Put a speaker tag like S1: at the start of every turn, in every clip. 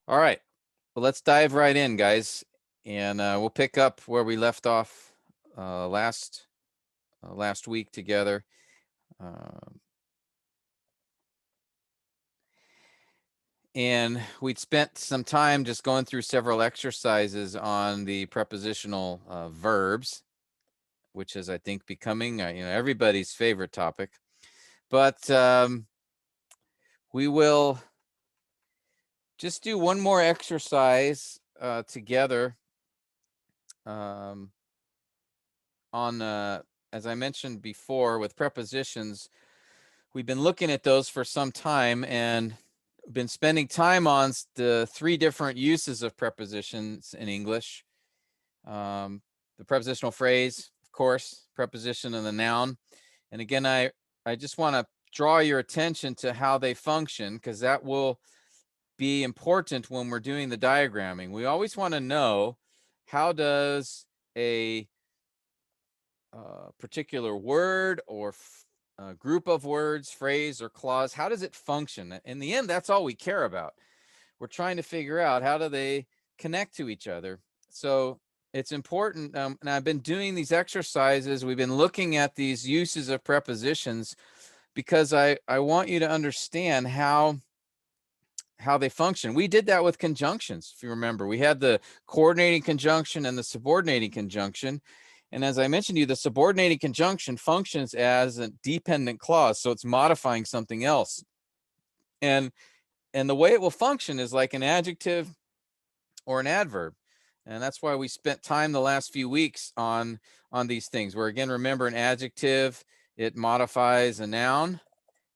S1: All right. Well, let's dive right in, guys, and we'll pick up where we left off last week together. Um, and we'd spent some time just going through several exercises on the prepositional verbs, which is, I think, becoming everybody's favorite topic. But we will just do one more exercise together on, as I mentioned before, with prepositions. We've been looking at those for some time and been spending time on the three different uses of prepositions in English. The prepositional phrase, of course, preposition and the noun. And again, I just want to draw your attention to how they function, because that will be important when we're doing the diagramming. We always want to know, how does a particular word or group of words, phrase, or clause, how does it function? In the end, that's all we care about. We're trying to figure out, how do they connect to each other? So it's important, and I've been doing these exercises. We've been looking at these uses of prepositions because I want you to understand how they function. We did that with conjunctions. If you remember, we had the coordinating conjunction and the subordinating conjunction. And as I mentioned to you, the subordinating conjunction functions as a dependent clause. So it's modifying something else. And the way it will function is like an adjective or an adverb. And that's why we spent time the last few weeks on these things, where, again, remember, an adjective, it modifies a noun,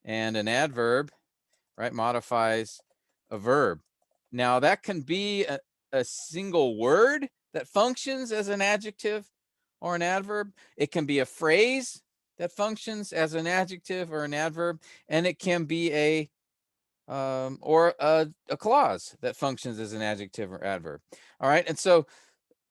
S1: and an adverb, right, modifies a verb. Now, that can be a single word that functions as an adjective or an adverb. It can be a phrase that functions as an adjective or an adverb, and it can be a clause that functions as an adjective or adverb. All right, and so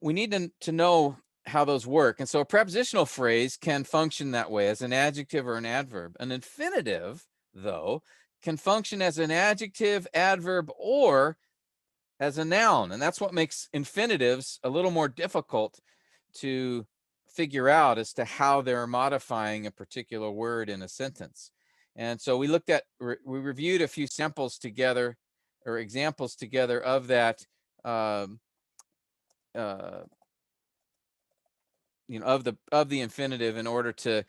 S1: we need to know how those work. And so a prepositional phrase can function that way, as an adjective or an adverb. An infinitive, though, can function as an adjective, adverb, or as a noun. And that's what makes infinitives a little more difficult to figure out, as to how they're modifying a particular word in a sentence. And so we reviewed a few samples together, or examples together, of that, of the infinitive, in order to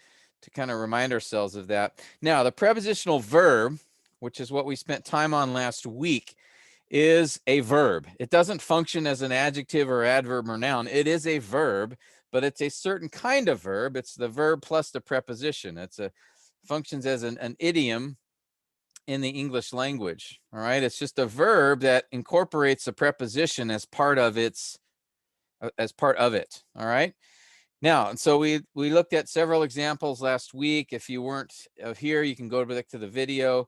S1: kind of remind ourselves of that. Now, the prepositional verb, which is what we spent time on last week, is a verb. It doesn't function as an adjective or adverb or noun. It is a verb, but it's a certain kind of verb. It's the verb plus the preposition. Functions as an idiom in the English language. All right, it's just a verb that incorporates a preposition as part of it. All right. Now, and so we looked at several examples last week. If you weren't here, you can go back to the video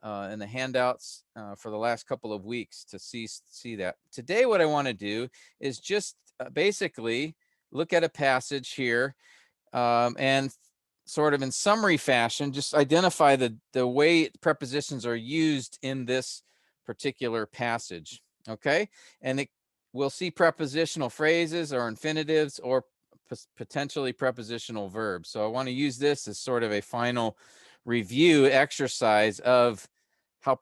S1: and the handouts for the last couple of weeks to see that. Today, what I want to do is just basically look at a passage here, and sort of in summary fashion, just identify the way prepositions are used in this particular passage. Okay, and we'll see prepositional phrases or infinitives, or potentially prepositional verbs. So I want to use this as sort of a final review exercise of how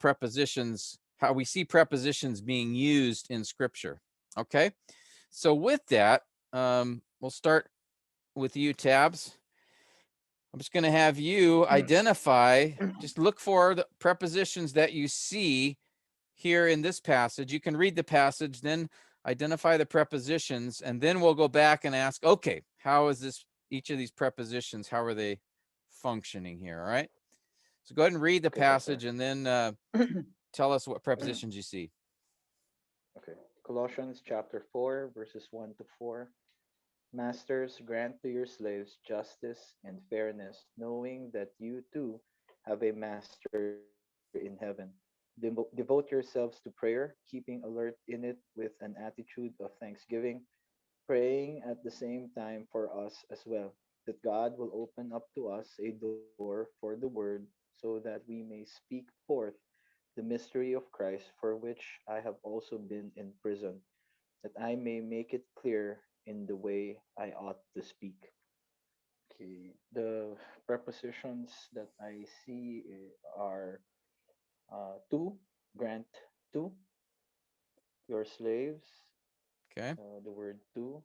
S1: we see prepositions being used in Scripture. Okay, so with that, we'll start with you, Tabs. I'm just going to have you identify, just look for the prepositions that you see here in this passage. You can read the passage, then identify the prepositions, and then we'll go back and ask, okay, how is each of these prepositions, how are they functioning here? All right. So go ahead and read the
S2: Okay, Pastor.
S1: passage, and then tell us what prepositions you see.
S2: Okay. Colossians chapter 4, verses 1 to 4. Masters, grant to your slaves justice and fairness, knowing that you too have a master in heaven. Devote yourselves to prayer, keeping alert in it with an attitude of thanksgiving, praying at the same time for us as well, that God will open up to us a door for the word, so that we may speak forth the mystery of Christ, for which I have also been in prison, that I may make it clear in the way I ought to speak. Okay, the prepositions that I see are to, grant to your slaves,
S1: Okay.
S2: the word to,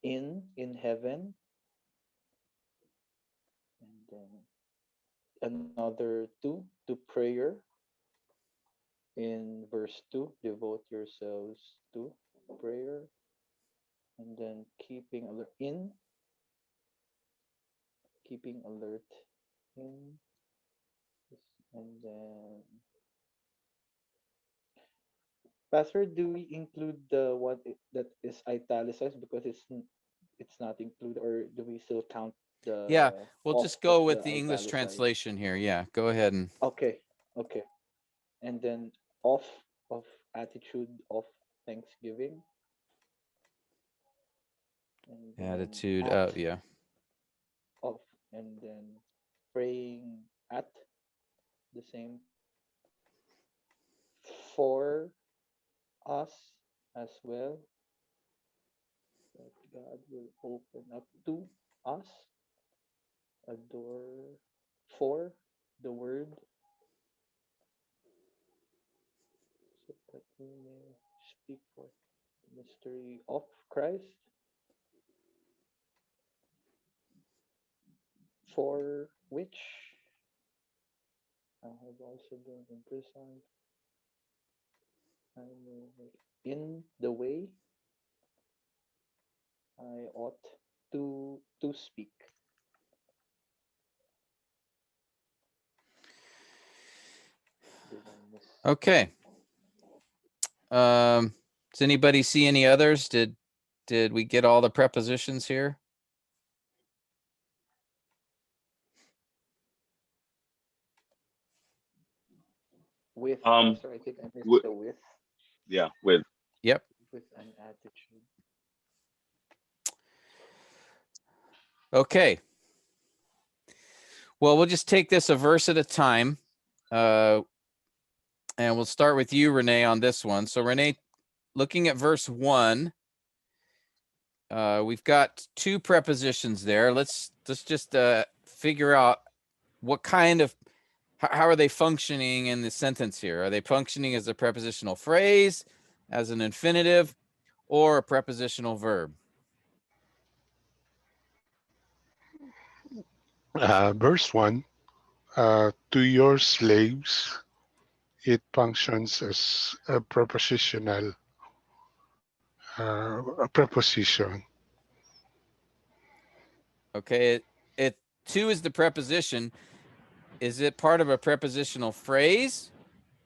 S2: in heaven, and then another to prayer in verse 2, devote yourselves to prayer, and then keeping alert in, and then Pastor, do we include the one that is italicized because it's not included, or do we still count
S1: Yeah,
S2: the
S1: we'll
S2: off
S1: just
S2: of
S1: go with
S2: the
S1: the English
S2: italicized?
S1: translation here. Yeah, go ahead and
S2: Okay, okay, and then off of attitude of thanksgiving, and then
S1: attitude.
S2: at
S1: Yeah.
S2: of, and then praying at the same for us as well, that God will open up to us a door for the word, so that we may speak for the mystery of Christ, for which I have also been imprisoned. I may make in the way I ought to speak. Did I miss?
S1: Okay. Does anybody see any others? Did we get all the prepositions here?
S2: With,
S3: Um,
S2: Pastor, I think I missed
S3: with,
S2: the with
S3: yeah, with.
S1: Yep.
S2: an attitude.
S1: Okay. Well, we'll just take this a verse at a time. And we'll start with you, Renee, on this one. So, Renee, looking at verse 1, we've got two prepositions there. Let's just figure out what kind of how are they functioning in the sentence here? Are they functioning as a prepositional phrase, as an infinitive, or a prepositional verb?
S4: Verse 1, to your slaves, it functions as a preposition.
S1: Okay, it to is the preposition. Is it part of a prepositional phrase?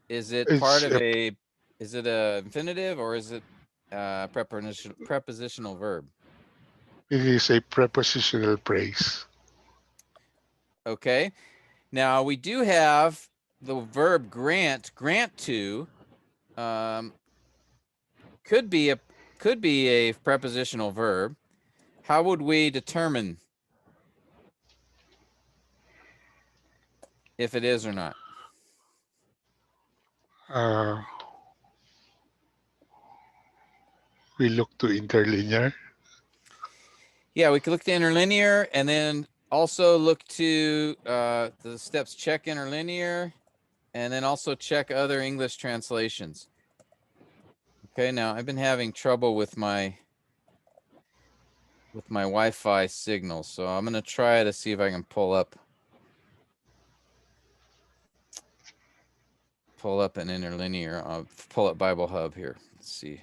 S1: Is it part
S4: It's
S1: of
S4: a,
S1: is it a infinitive, or is it a prepositional verb?
S4: it is a prepositional phrase.
S1: Okay. Now we do have the verb grant to, um, could be a prepositional verb. How would we determine if it is or not?
S4: Uh, we look to interlinear.
S1: Yeah, we could look to interlinear, and then also look to the steps check interlinear, and then also check other English translations. Okay, now I've been having trouble with my Wi-Fi signal, so I'm gonna try to see if I can pull up an interlinear. I'll pull up Bible Hub here. Let's see.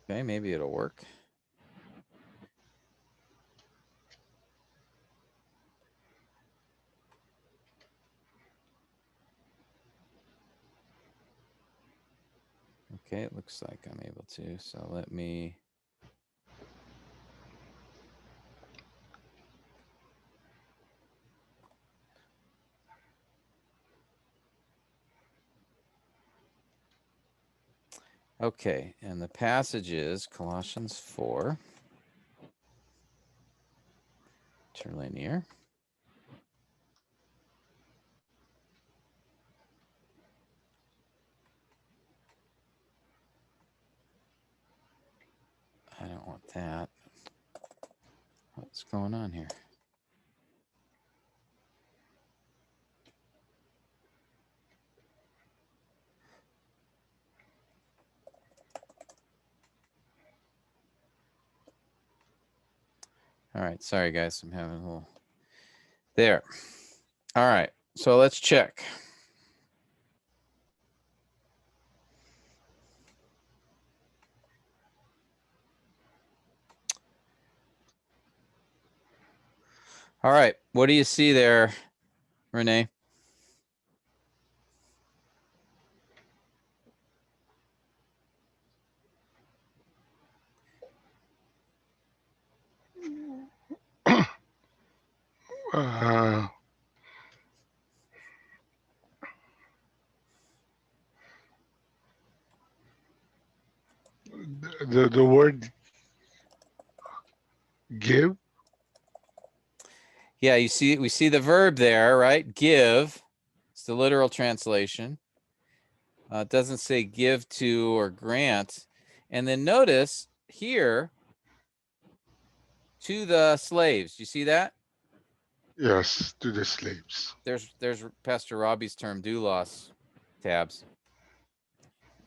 S1: Okay, maybe it'll work. Okay, it looks like I'm able to. So let me. Okay, and the passage is Colossians 4. Interlinear. don't want that. What's going on here? All right, sorry guys, I'm having a little there. All right, so let's check. All right, what do you see there, Renee?
S4: Uh, the word give.
S1: Yeah, we see the verb there, right? Give. It's the literal translation. It doesn't say give to or grant. And then notice here, to the slaves. You see that?
S4: Yes, to the slaves.
S1: There's Pastor Robbie's term, doulos tabs.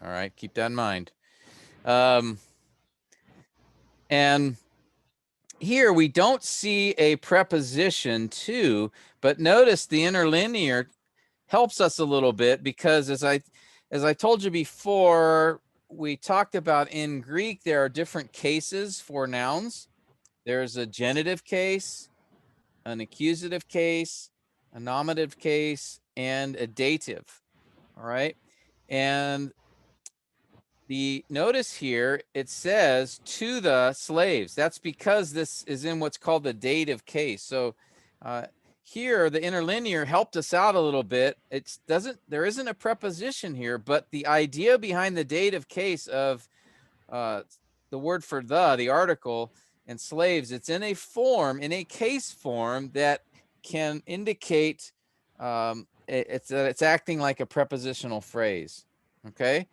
S1: All right, keep that in mind. And here we don't see a preposition to, but notice the interlinear helps us a little bit because as I told you before, we talked about in Greek, there are different cases for nouns. There's a genitive case, an accusative case, a nominative case, and a dative. All right. And the notice here, it says to the slaves. That's because this is in what's called the dative case. So here the interlinear helped us out a little bit. There isn't a preposition here, but the idea behind the dative case of the word for the article, and slaves, it's in a case form that can indicate it's acting like a prepositional phrase. Okay.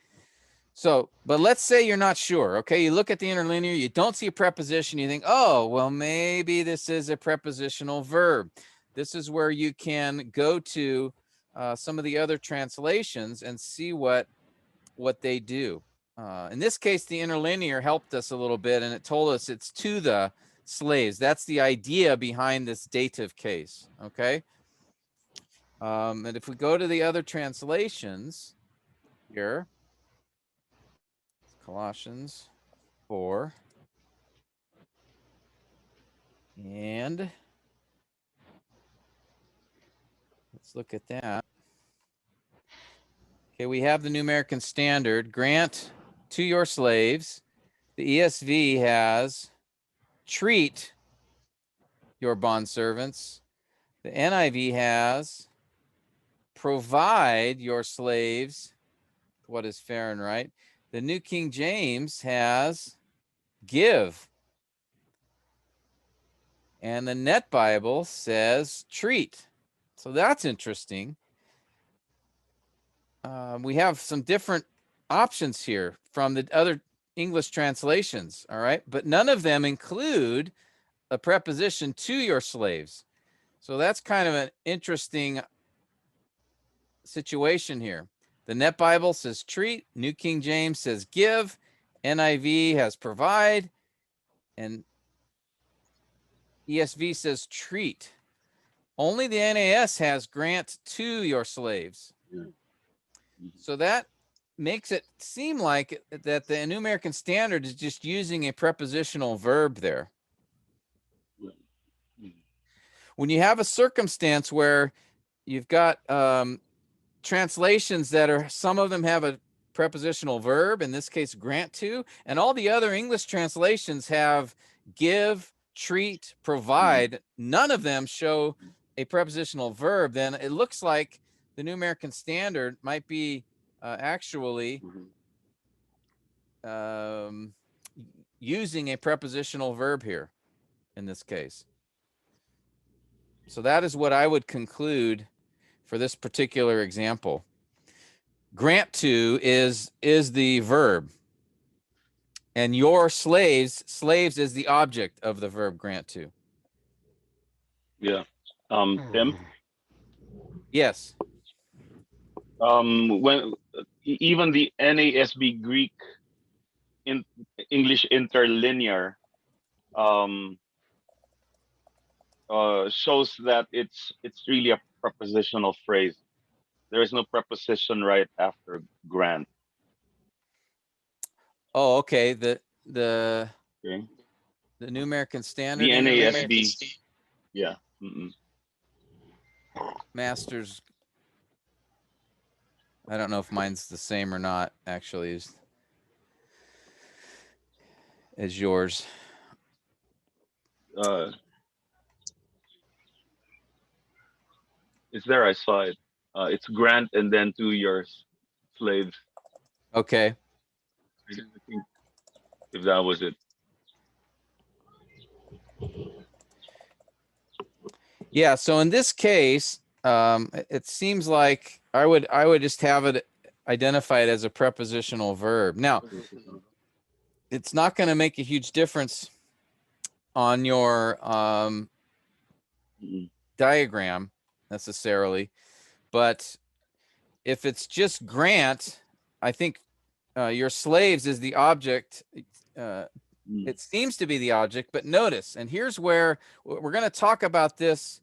S1: So, but let's say you're not sure. Okay. You look at the interlinear, you don't see a preposition. You think, oh, well, maybe this is a prepositional verb. This is where you can go to some of the other translations and see what they do. In this case, the interlinear helped us a little bit, and it told us it's to the slaves. That's the idea behind this dative case. Okay. And if we go to the other translations here, Colossians 4, and let's look at that. Okay, we have the New American Standard, grant to your slaves. The ESV has treat your bondservants. The NIV has provide your slaves what is fair and right. The New King James has give. And the Net Bible says treat. So that's interesting. We have some different options here from the other English translations, all right? But none of them include a preposition to your slaves. So that's kind of an interesting situation here. The Net Bible says treat, New King James says give, NIV has provide, and ESV says treat. Only the NAS has grant to your slaves. So that makes it seem like that the New American Standard is just using a prepositional verb there. When you have a circumstance where you've got translations that are, some of them have a prepositional verb, in this case, grant to, and all the other English translations have give, treat, provide. None of them show a prepositional verb. Then it looks like the New American Standard might be actually using a prepositional verb here in this case. So that is what I would conclude for this particular example. Grant to is the verb. And your slaves is the object of the verb grant to.
S3: Yeah.
S4: Mm.
S3: Tim,
S1: Yes.
S3: when even the NASB Greek in English interlinear um shows that it's really a prepositional phrase. There is no preposition right after grant.
S1: Oh, okay.
S3: Okay.
S1: The New American Standard
S3: The
S1: English.
S3: NASB. Yeah. Mm-mm.
S1: Masters. I don't know if mine's the same or not, actually, as yours.
S3: It's there. I saw it. It's grant and then to your slaves.
S1: Okay.
S3: I think if that was it.
S1: Yeah. So in this case, it seems like I would just have it identified as a prepositional verb. Now, it's not going to make a huge difference on your diagram necessarily, but if it's just grant, I think your slaves is the object. It seems to be the object, but notice, and here's where we're going to talk about this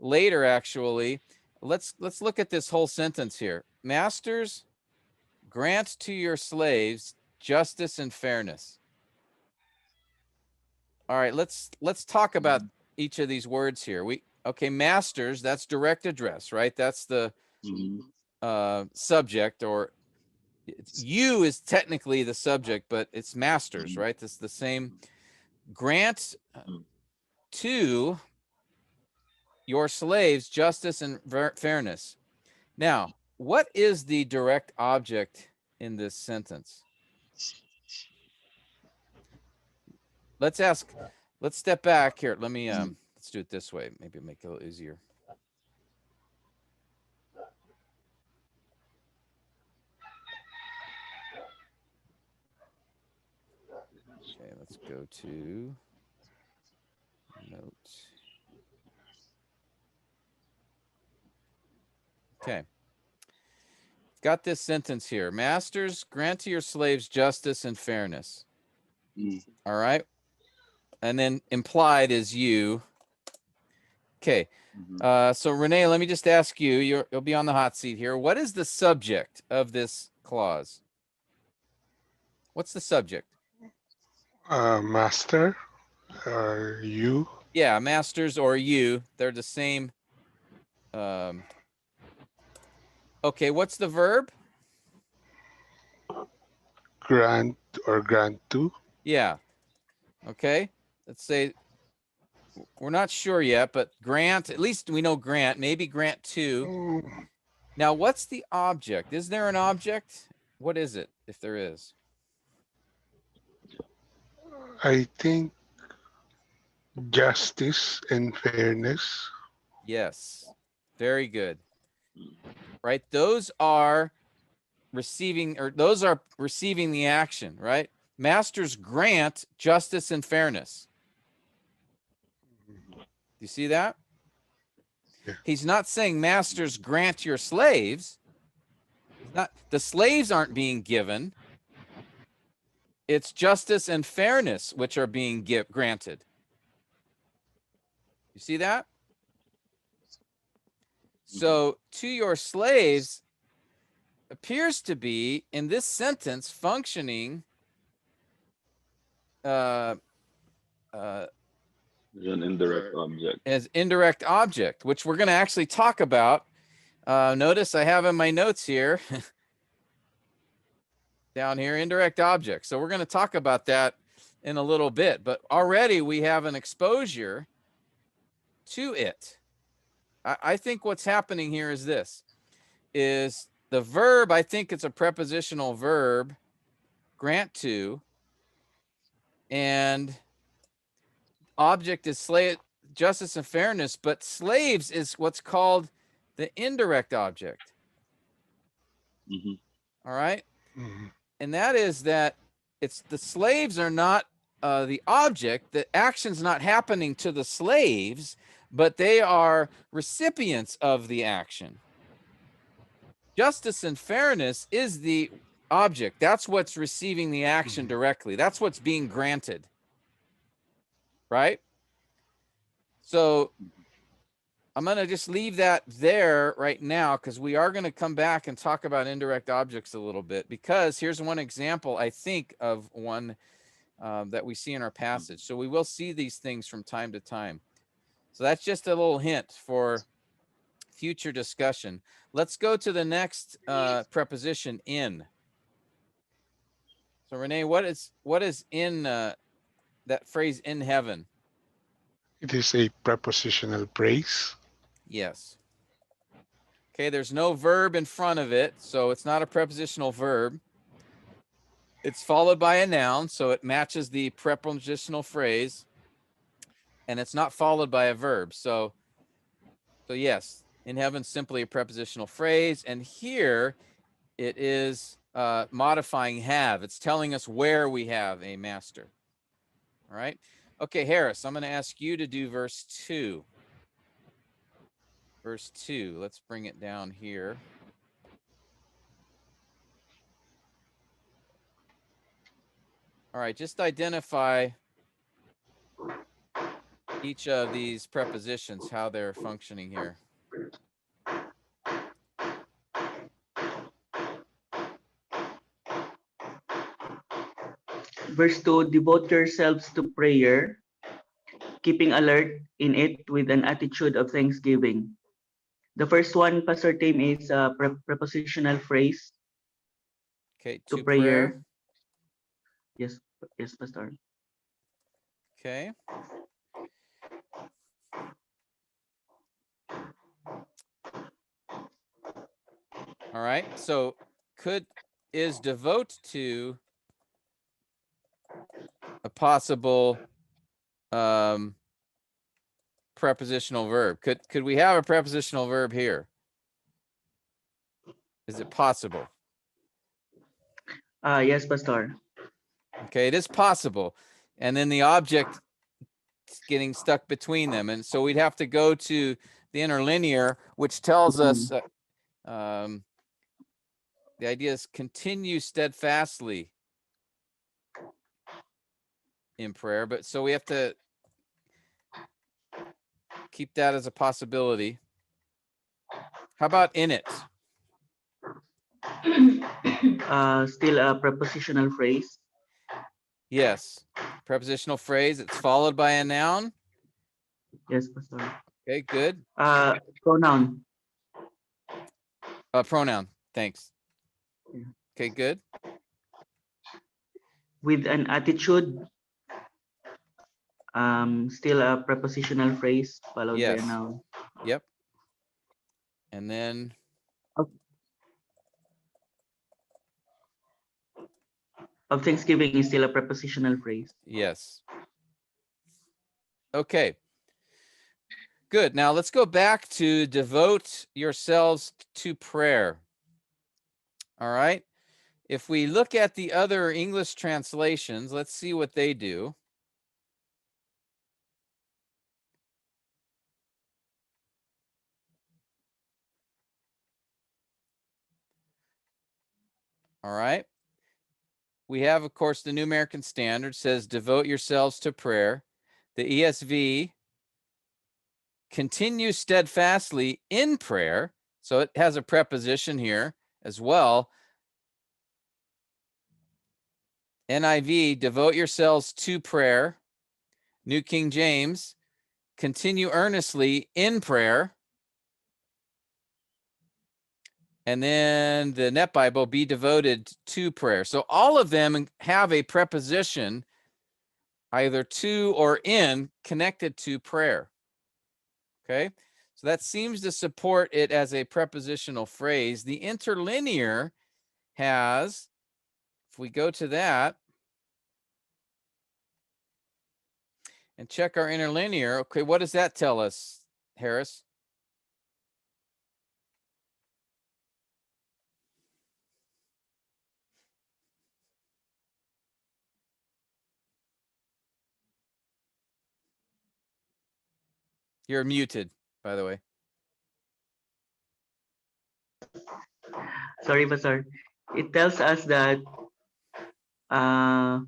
S1: later. Actually, let's look at this whole sentence here. Masters, grant to your slaves justice and fairness. All right, let's talk about each of these words here. Okay, masters, that's direct address, right? That's the subject, or you is technically the subject, but it's masters, right? That's the same. Grant to your slaves justice and fairness. Now, what is the direct object in this sentence? Let's step back here. Let me let's do it this way. Maybe it'll make it a little easier. Okay, let's go to note. Okay. Got this sentence here. Masters, grant to your slaves justice and fairness. All right. And then implied is you. Okay. So Renee, let me just ask you, you'll be on the hot seat here. What is the subject of this clause? What's the subject?
S4: Master, you.
S1: Yeah, masters or you. They're the same. Okay, what's the verb?
S4: Grant or grant to.
S1: Yeah. Okay. Let's say we're not sure yet, but grant, at least we know grant, maybe grant to. Now, what's the object? Is there an object? What is it, if there is?
S4: I think justice and fairness.
S1: Yes. Very good. Right? Those are receiving the action, right? Masters grant justice and fairness. Do you see that?
S4: Yeah.
S1: He's not saying masters grant your slaves. The slaves aren't being given. It's justice and fairness which are being granted. You see that? So to your slaves appears to be in this sentence functioning
S3: An indirect object.
S1: as indirect object, which we're going to actually talk about. Notice I have in my notes here down here, indirect object. So we're going to talk about that in a little bit, but already we have an exposure to it. I think what's happening here is this, is the verb, I think it's a prepositional verb, grant to, and object is justice and fairness, but slaves is what's called the indirect object. All right. And that is that it's the slaves are not the object. The action's not happening to the slaves, but they are recipients of the action. Justice and fairness is the object. That's what's receiving the action directly. That's what's being granted. Right? So I'm going to just leave that there right now, because we are going to come back and talk about indirect objects a little bit, because here's one example, I think, of one that we see in our passage. So we will see these things from time to time. So that's just a little hint for future discussion. Let's go to the next preposition, in. So Renee, what is in that phrase, in heaven?
S4: It is a prepositional phrase.
S1: Yes. Okay, there's no verb in front of it, so it's not a prepositional verb. It's followed by a noun, so it matches the prepositional phrase, and it's not followed by a verb. So yes, in heaven, simply a prepositional phrase, and here it is modifying have. It's telling us where we have a master. All right. Okay, Harris, I'm going to ask you to do verse 2. Verse 2. Let's bring it down here. All right, just identify each of these prepositions, how they're functioning here.
S5: Verse 2, devote yourselves to prayer, keeping alert in it with an attitude of thanksgiving. The first one, Pastor Tim, is a prepositional phrase.
S1: Okay,
S5: To
S1: to
S5: prayer.
S1: prayer.
S5: Yes, Pastor.
S1: Okay. All right, so is devote to a possible prepositional verb? Could we have a prepositional verb here? Is it possible?
S5: Yes, Pastor.
S1: Okay, it is possible. And then the object is getting stuck between them. And so we'd have to go to the interlinear, which tells us the idea is continue steadfastly in prayer. But so we have to keep that as a possibility. How about in it?
S5: Still a prepositional phrase.
S1: Yes. Prepositional phrase. It's followed by a noun.
S5: Yes, Pastor.
S1: Okay, good.
S5: Pronoun.
S1: Pronoun. Thanks. Okay, good.
S5: With an attitude. Still a prepositional phrase followed by a noun.
S1: Yep. And then
S5: of thanksgiving is still a prepositional phrase.
S1: Yes. Okay. Good. Now let's go back to devote yourselves to prayer. All right. If we look at the other English translations, let's see what they do. All right. We have, of course, the New American Standard says devote yourselves to prayer. The ESV, continue steadfastly in prayer. So it has a preposition here as well. NIV, devote yourselves to prayer. New King James, continue earnestly in prayer. And then the Net Bible, be devoted to prayer. So all of them have a preposition, either to or in, connected to prayer. Okay, so that seems to support it as a prepositional phrase. The interlinear has, if we go to that and check our interlinear, okay, what does that tell us, Harris? You're muted, by the way.
S5: Sorry, Pastor. It tells us that uh,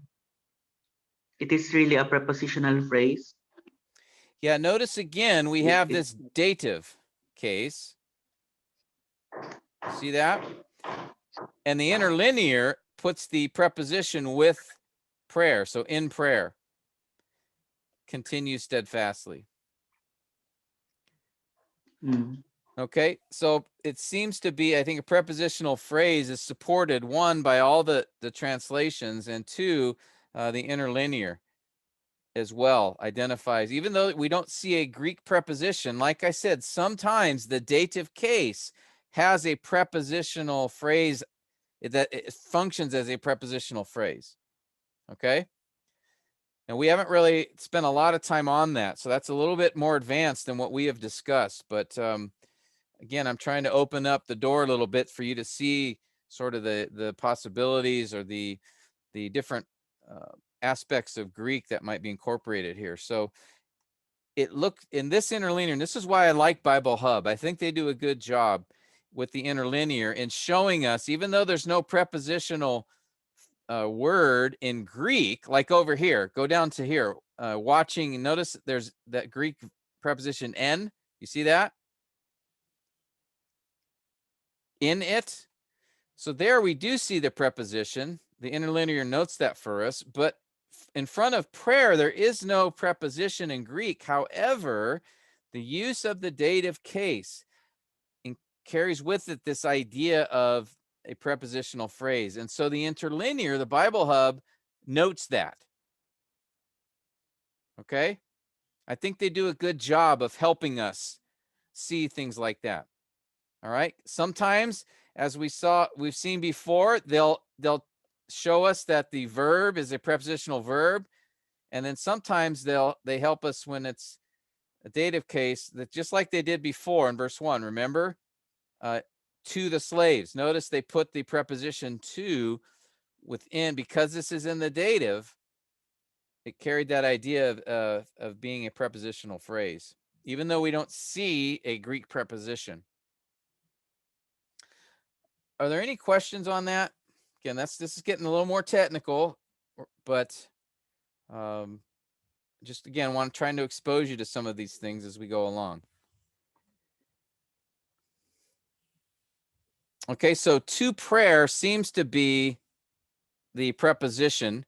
S5: it is really a prepositional phrase.
S1: Yeah, notice again, we have this dative case. See that? And the interlinear puts the preposition with prayer. So in prayer, continue steadfastly.
S5: Mm.
S1: Okay, so it seems to be, I think, a prepositional phrase is supported, one, by all the translations, and two, the interlinear as well identifies, even though we don't see a Greek preposition, like I said, sometimes the dative case has a prepositional phrase that it functions as a prepositional phrase. Okay. And we haven't really spent a lot of time on that. So that's a little bit more advanced than what we have discussed. But again, I'm trying to open up the door a little bit for you to see sort of the possibilities or the different aspects of Greek that might be incorporated here. So it looked in this interlinear, and this is why I like Bible Hub. I think they do a good job with the interlinear in showing us, even though there's no prepositional word in Greek, like over here, go down to here, watching, notice there's that Greek preposition en. You see that? In it. So there we do see the preposition. The interlinear notes that for us, but in front of prayer, there is no preposition in Greek. However, the use of the dative case carries with it this idea of a prepositional phrase. And so the interlinear, the Bible Hub, notes that. Okay? I think they do a good job of helping us see things like that. All right? Sometimes, as we've seen before, they'll show us that the verb is a prepositional verb, and then sometimes they help us when it's a dative case, that just like they did before in verse 1, remember? To the slaves. Notice they put the preposition to within, because this is in the dative, it carried that idea of being a prepositional phrase, even though we don't see a Greek preposition. Are there any questions on that? Again, this is getting a little more technical, but just again, trying to expose you to some of these things as we go along. Okay, so to prayer seems to be the preposition,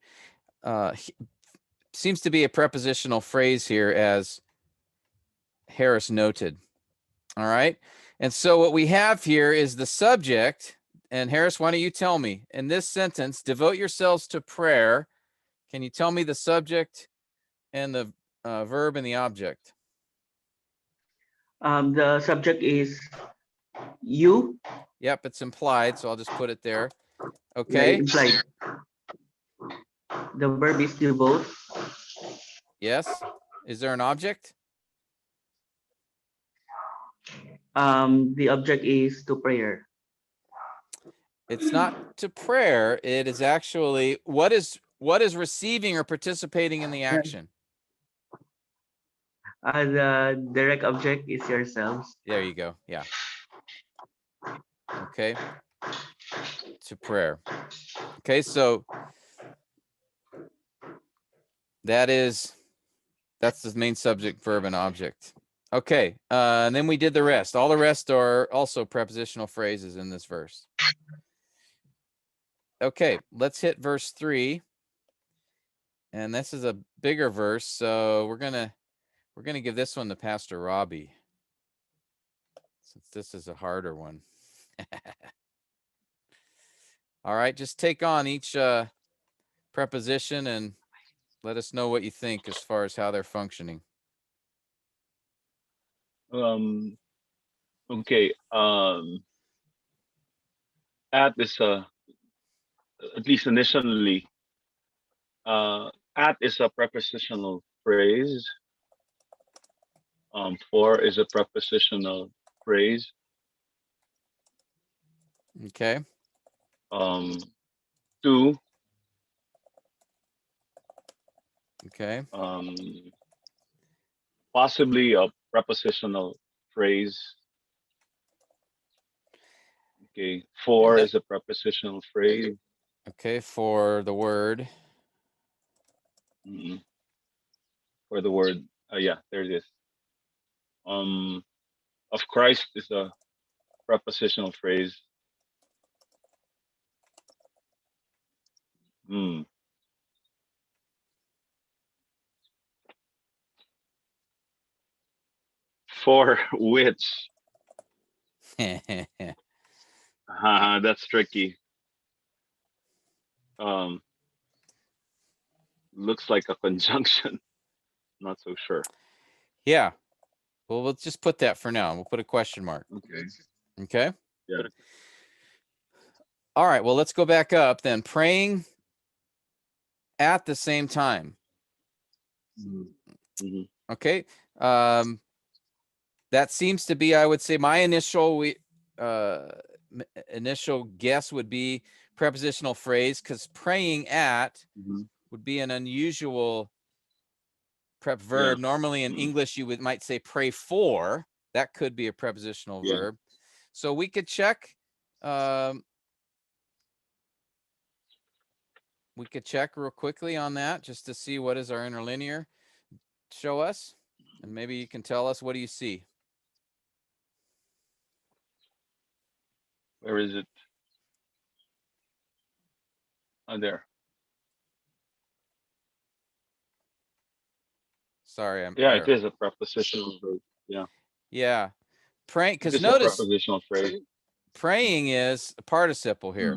S1: seems to be a prepositional phrase here, as Harris noted. All right, and so what we have here is the subject. And Harris, why don't you tell me, in this sentence, devote yourselves to prayer, can you tell me the subject and the verb and the object?
S5: The subject is you.
S1: Yep, it's implied, so I'll just put it there.
S5: Yeah,
S1: Okay.
S5: implied. The verb is devote.
S1: Yes. Is there an object?
S5: The object is to prayer.
S1: It's not to prayer. It is actually what is receiving or participating in the action.
S5: The direct object is yourselves.
S1: There you go. Yeah. Okay. To prayer. Okay, so that's the main subject, verb, and object. Okay, and then we did the rest. All the rest are also prepositional phrases in this verse. Okay, let's hit verse 3. And this is a bigger verse, so we're gonna give this one to Pastor Robbie, since this is a harder one. All right, just take on each preposition and let us know what you think as far as how they're functioning.
S3: Okay. At is at least initially, at is a prepositional phrase. For is a prepositional phrase.
S1: Okay.
S3: To.
S1: Okay.
S3: Possibly a prepositional phrase. Okay, for
S1: Yeah.
S3: is a prepositional phrase.
S1: Okay, for the word.
S3: Mm, for the word, yeah, there it is. Of Christ is a prepositional phrase. Mm. For which, that's tricky. Um, looks like a conjunction. Not so sure.
S1: Yeah. Well, let's just put that for now. We'll put a question mark.
S3: Okay.
S1: Okay.
S3: Yeah.
S1: All right. Well, let's go back up then. Praying at the same time.
S3: Mm-hmm.
S1: Okay. That seems to be, I would say, my initial initial guess would be prepositional phrase, because praying at
S3: Mm-hmm.
S1: would be an unusual prep verb.
S3: Yeah.
S1: Normally in English, you might say pray for. That could be a prepositional
S3: Yeah.
S1: verb. So we could check. We could check real quickly on that just to see what does our interlinear show us. And maybe you can tell us, what do you see?
S3: Where is it? Oh, there.
S1: Sorry,
S3: Yeah, it is a prepositional verb. Yeah.
S1: Yeah. Praying, because
S3: It's
S1: notice
S3: a prepositional phrase.
S1: praying is a participle here,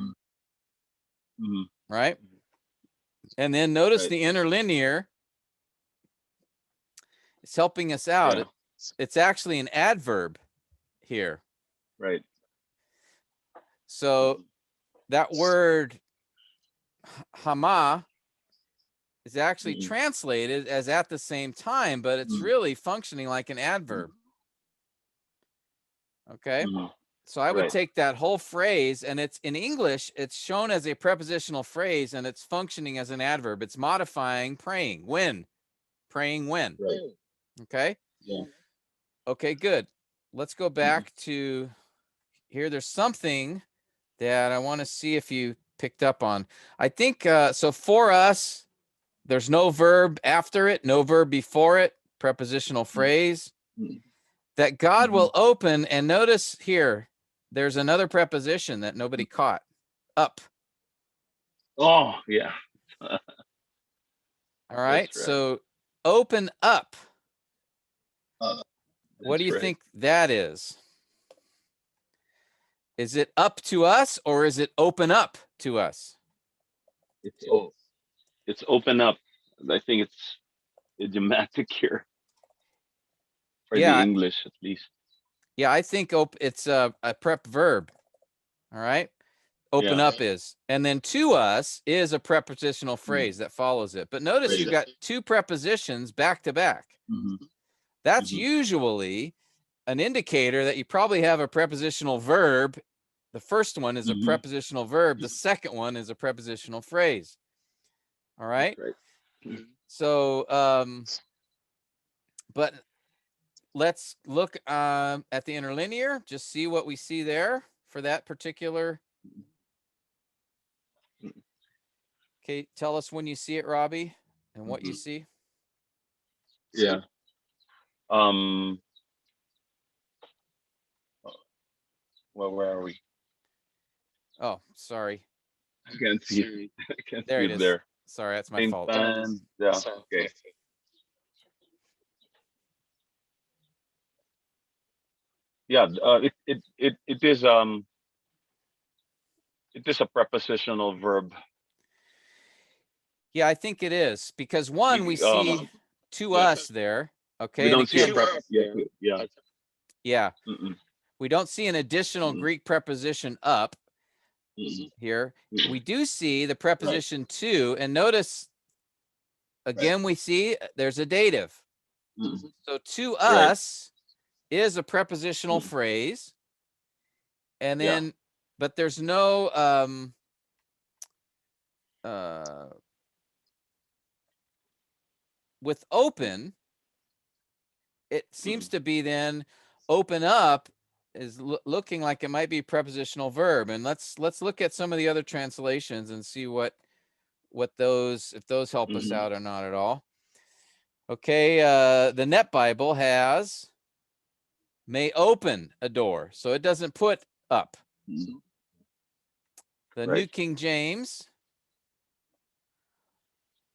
S3: Mm-hmm.
S1: right? And then notice
S3: Right.
S1: the interlinear. It's helping us out.
S3: Yeah.
S1: It's actually an adverb here.
S3: Right.
S1: So that word hama is actually translated as at the same time, but it's really functioning like an adverb. Okay. So I would take that whole phrase, and it's in English, it's shown as a prepositional phrase, and it's functioning as an adverb. It's modifying praying. When? Praying when?
S3: Right.
S1: Okay.
S3: Yeah.
S1: Okay, good. Let's go back to here. There's something that I want to see if you picked up on. I think, so for us, there's no verb after it, no verb before it, prepositional phrase. That God will open, and notice here, there's another preposition that nobody caught. Up.
S3: Oh, yeah.
S1: All right.
S3: That's right.
S1: So open up. What do you
S3: right.
S1: think that is? Is it up to us, or is it open up to us?
S3: It's open up. I think it's idiomatic here for the
S1: Yeah.
S3: English, at least.
S1: Yeah, I think it's a prep verb. All right. Open
S3: Yeah.
S1: up is. And then to us is a prepositional phrase that follows it. But notice you've got two prepositions back to back. That's usually an indicator that you probably have a prepositional verb. The first one is a prepositional verb. The second one is a prepositional phrase. All right. So, but let's look at the interlinear, just see what we see there for that particular. Okay, tell us when you see it, Robbie, and what you see.
S3: Yeah. Well, where are we?
S1: Oh, sorry.
S3: I can't see it. I can't
S1: There
S3: see
S1: it
S3: it
S1: is.
S3: there.
S1: Sorry, that's my fault.
S3: Yeah. Okay. Yeah. It is a prepositional verb.
S1: Yeah, I think it is, because one, we see to us there. Okay.
S3: We don't see
S1: again,
S3: yeah.
S1: Yeah. We don't see an additional Greek preposition up here. We do see the preposition to, and notice again, we see there's a dative. So to us is a prepositional phrase. And then, but there's no, with open, it seems to be then open up is looking like it might be prepositional verb. And let's look at some of the other translations and see what those, if those help us out or not at all. Okay, the Net Bible has may open a door, so it doesn't put up. The New King James,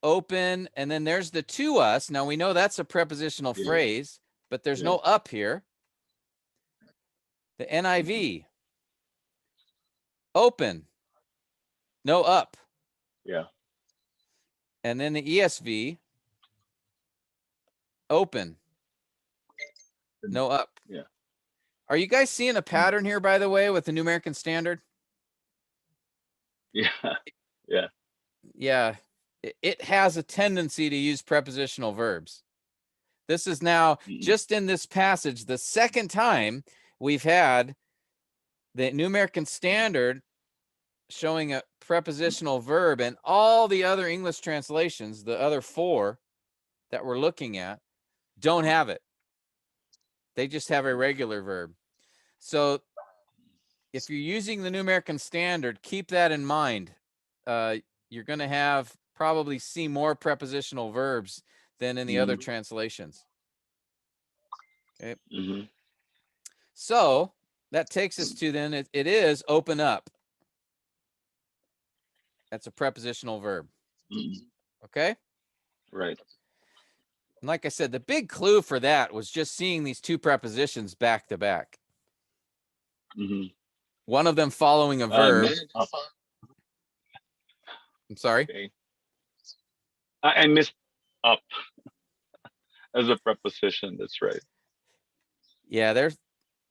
S1: open, and then there's the to us. Now we know that's a prepositional phrase, but there's no up here. The NIV, open, no up.
S3: Yeah.
S1: And then the ESV, open, no up.
S3: Yeah.
S1: Are you guys seeing a pattern here, by the way, with the New American Standard?
S3: Yeah. Yeah.
S1: Yeah. It has a tendency to use prepositional verbs. This is now just in this passage, the second time we've had the New American Standard showing a prepositional verb, and all the other English translations, the other 4 that we're looking at, don't have it. They just have a regular verb. So if you're using the New American Standard, keep that in mind. You're going to have probably see more prepositional verbs than in the other translations. Okay. So that takes us to then it is open up. That's a prepositional verb. Okay.
S3: Right.
S1: And like I said, the big clue for that was just seeing these 2 prepositions back to back. One of them following a verb. I'm sorry.
S3: Okay. I missed up as a preposition. That's right.
S1: Yeah,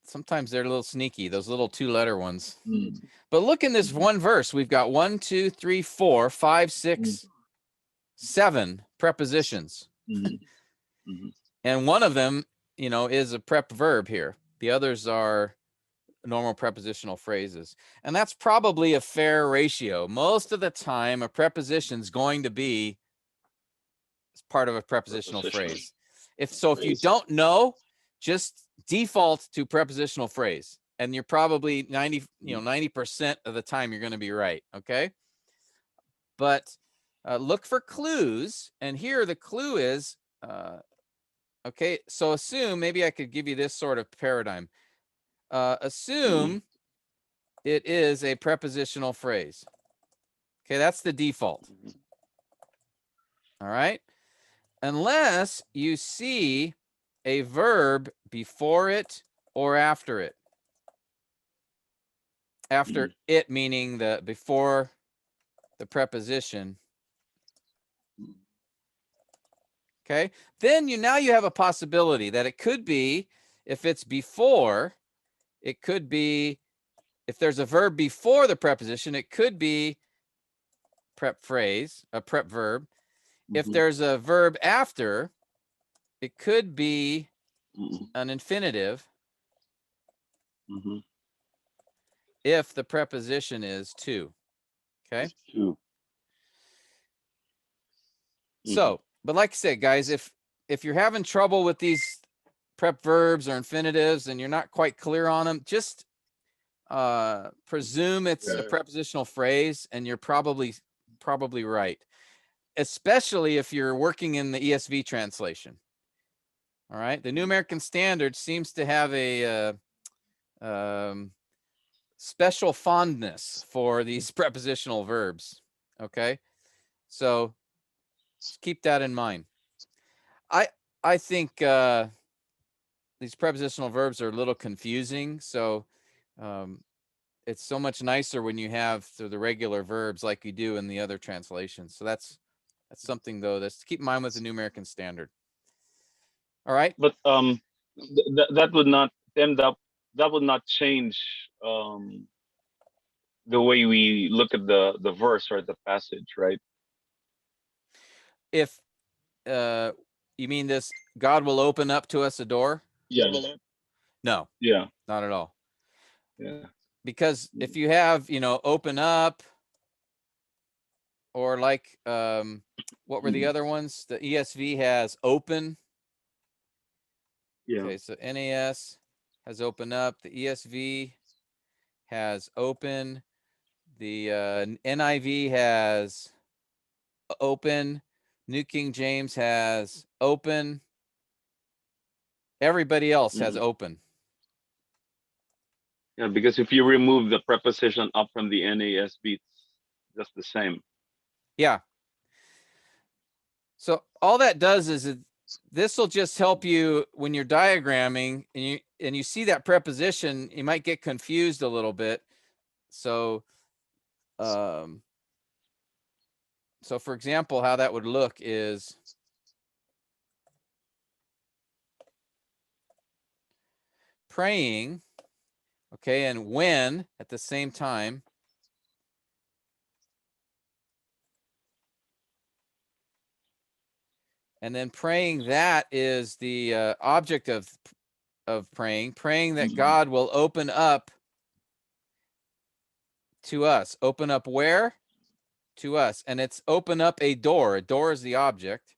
S1: sometimes they're a little sneaky, those little 2-letter ones. But look in this one verse. We've got 1, 2, 3, 4, 5, 6, 7 prepositions. And one of them, is a prep verb here. The others are normal prepositional phrases. And that's probably a fair ratio. Most of the time, a preposition is going to be part of a prepositional phrase. If you don't know, just default to prepositional phrase, and you're probably 90% of the time you're going to be right. Okay. But look for clues. And here the clue is, okay, so assume, maybe I could give you this sort of paradigm. Assume it is a prepositional phrase. Okay, that's the default. All right. Unless you see a verb before it or after it. After it meaning the before the preposition. Okay. Then now you have a possibility that it could be, if it's before, it could be, if there's a verb before the preposition, it could be prep phrase, a prep verb. If there's a verb after, it could be an infinitive. If the preposition is to. Okay. So, but like I said, guys, if you're having trouble with these prep verbs or infinitives and you're not quite clear on them, just presume it's a prepositional phrase, and you're probably right, especially if you're working in the ESV translation. All right. The New American Standard seems to have a special fondness for these prepositional verbs. Okay. So just keep that in mind. I think these prepositional verbs are a little confusing. So it's so much nicer when you have the regular verbs like you do in the other translations. So that's something, though, that's to keep in mind with the New American Standard. All right.
S3: But that would not that would not change the way we look at the verse or the passage, right?
S1: If you mean this, God will open up to us a door?
S3: Yeah.
S1: No.
S3: Yeah.
S1: Not at all.
S3: Yeah.
S1: Because if you have, open up, or like, what were the other ones? The ESV has open.
S3: Yeah.
S1: Okay, so NAS has open up. The ESV has open. The NIV has open. New King James has open. Everybody else has open.
S3: Yeah, because if you remove the preposition up from the NASB, it's just the same.
S1: Yeah. So all that does is this will just help you when you're diagramming and you see that preposition, you might get confused a little bit. So for example, how that would look is praying, okay, and when at the same time. And then praying, that is the object of praying that God will open up to us. Open up where? To us. And it's open up a door. A door is the object.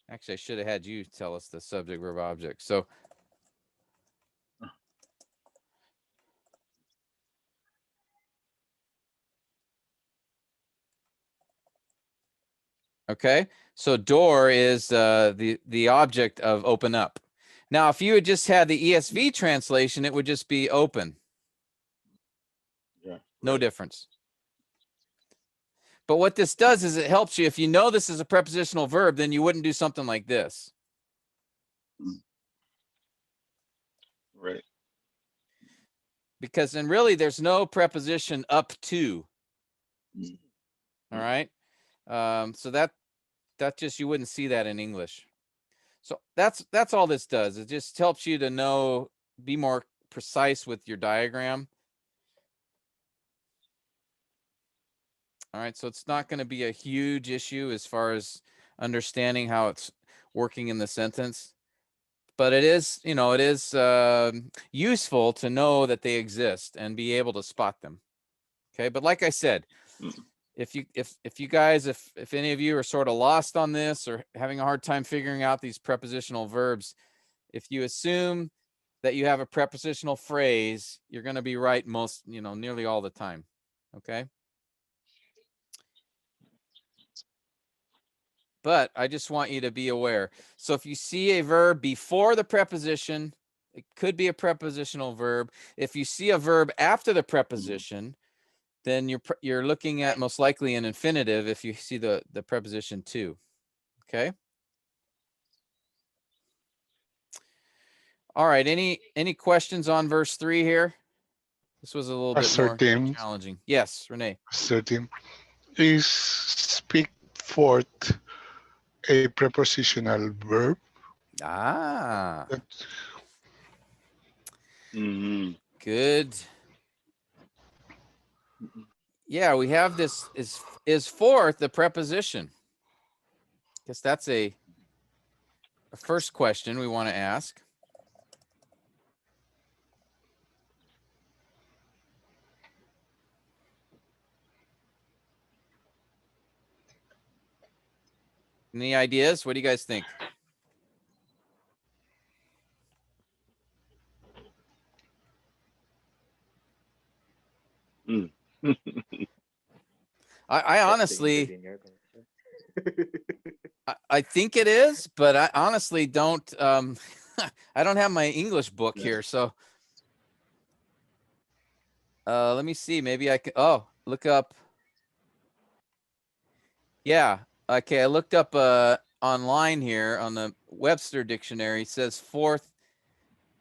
S1: Actually, I should have had you tell us the subject, verb, object. So okay, so door is the object of open up. Now, if you had just had the ESV translation, it would just be open.
S3: Yeah.
S1: No
S3: Right.
S1: difference. But what this does is it helps you. If you know this is a prepositional verb, then you wouldn't do something like this.
S3: Right.
S1: Because then really there's no preposition up to. All right. So that just, you wouldn't see that in English. So that's all this does. It just helps you to know, be more precise with your diagram. All right. So it's not going to be a huge issue as far as understanding how it's working in the sentence. But it is, it is useful to know that they exist and be able to spot them. Okay. But like I said, if you guys, if any of you are sort of lost on this or having a hard time figuring out these prepositional verbs, if you assume that you have a prepositional phrase, you're going to be right most, nearly all the time. Okay. But I just want you to be aware. So if you see a verb before the preposition, it could be a prepositional verb. If you see a verb after the preposition, then you're looking at most likely an infinitive if you see the preposition to. Okay. All right. Any questions on verse 3 here? This was a little bit more challenging. Yes, Renee.
S4: Certain is speak forth a prepositional verb.
S1: Ah, good. Yeah, we have this is forth the preposition. Guess that's a first question we want to ask. Any ideas? What do you guys think? I honestly, I think it is, but I honestly don't. I don't have my English book here, so let me see. Maybe I can. Oh, look up. Yeah. Okay. I looked up online here on the Webster dictionary. It says forth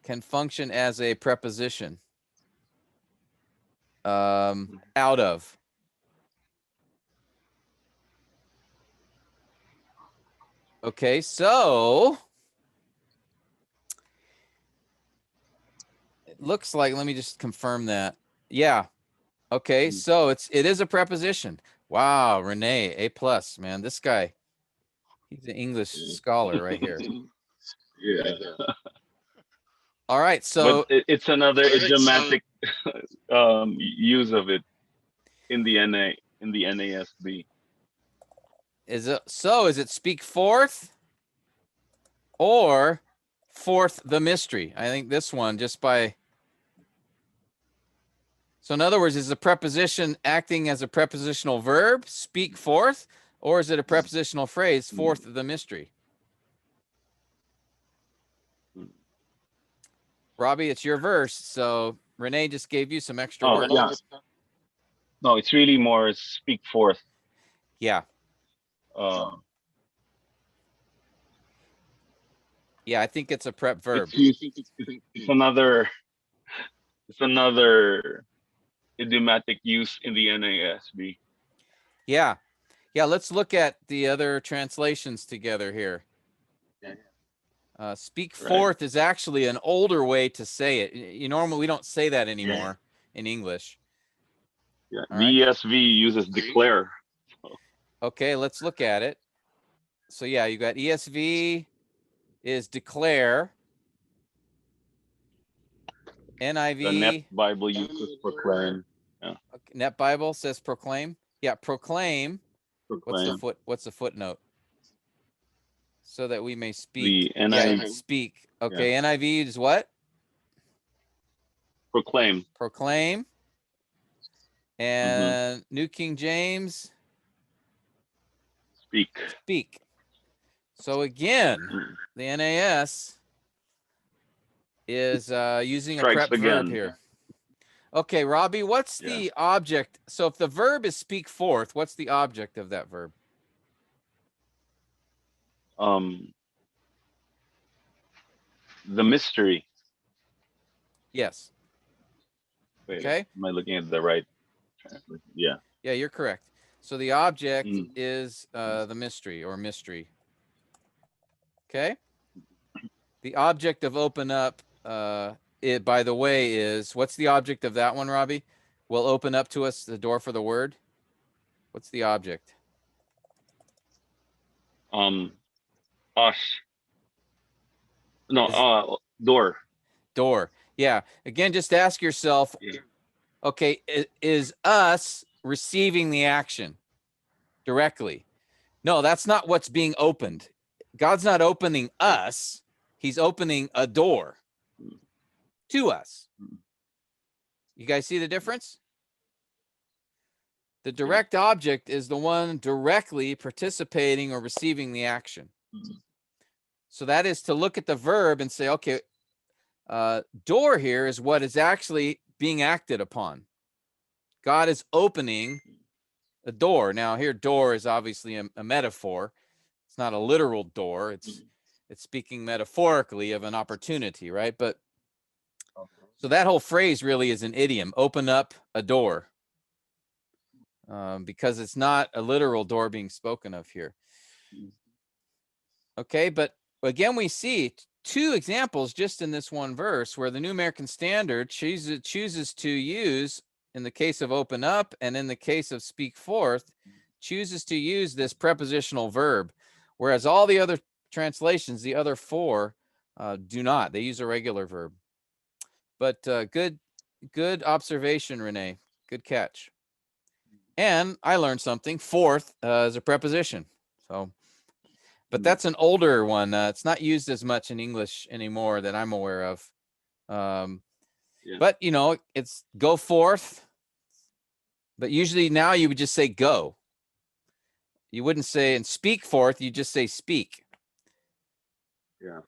S1: can function as a preposition. Out of. Okay, so it looks like, let me just confirm that. Yeah. Okay, so it is a preposition. Wow, Renee, A+, man. This guy, he's an English scholar right here.
S3: Yeah.
S1: All right, so
S3: but it's another idiomatic use of it in the NASB.
S1: Is it speak forth or forth the mystery? I think this one just by. So in other words, is the preposition acting as a prepositional verb, speak forth, or is it a prepositional phrase, forth the mystery? Robbie, it's your verse. So Renee just gave you some extra
S3: Oh,
S1: words.
S3: yeah. No, it's really more speak forth.
S1: Yeah. Yeah, I think it's a prep verb.
S3: It's another idiomatic use in the NASB.
S1: Yeah. Yeah, let's look at the other translations together here. Speak forth is actually an older way to say it. Normally we don't say that anymore in English.
S3: Yeah,
S1: All
S3: the ESV uses declare.
S1: Okay, let's look at it. So yeah, you got ESV is declare. NIV.
S3: The Net Bible uses proclaim. Yeah.
S1: Okay, Net Bible says proclaim. Yeah, proclaim.
S3: Proclaim.
S1: What's the footnote? So that we may speak.
S3: The NIV.
S1: Yeah, speak. Okay, NIV is what?
S3: Proclaim.
S1: Proclaim. And New King James.
S3: Speak.
S1: Speak. So again, the NAS is using a prep verb here. Okay, Robbie, what's the object? So if the verb is speak forth, what's the object of that verb?
S3: The mystery.
S1: Yes.
S3: Wait,
S1: okay.
S3: Am I looking at the right? Yeah.
S1: Yeah, you're correct. So the object is the mystery or mystery. Okay. The object of open up, it, by the way, is, what's the object of that one, Robbie? Will open up to us the door for the word. What's the object?
S3: Us. No, door.
S1: Door. Yeah. Again, just ask yourself, okay, is us receiving the action directly? No, that's not what's being opened. God's not opening us. He's opening a door to us. You guys see the difference? The direct object is the one directly participating or receiving the action. So that is to look at the verb and say, okay, door here is what is actually being acted upon. God is opening a door. Now here, door is obviously a metaphor. It's not a literal door. It's speaking metaphorically of an opportunity, right? But so that whole phrase really is an idiom, open up a door, because it's not a literal door being spoken of here. Okay, but again, we see two examples just in this one verse where the New American Standard chooses to use, in the case of open up and in the case of speak forth, chooses to use this prepositional verb, whereas all the other translations, the other four, do not. They use a regular verb. But good observation, Renee. Good catch. And I learned something. Forth is a preposition. So, but that's an older one. It's not used as much in English anymore that I'm aware of. But, it's go forth. But usually now you would just say go. You wouldn't say and speak forth. You just say speak.
S3: Yeah.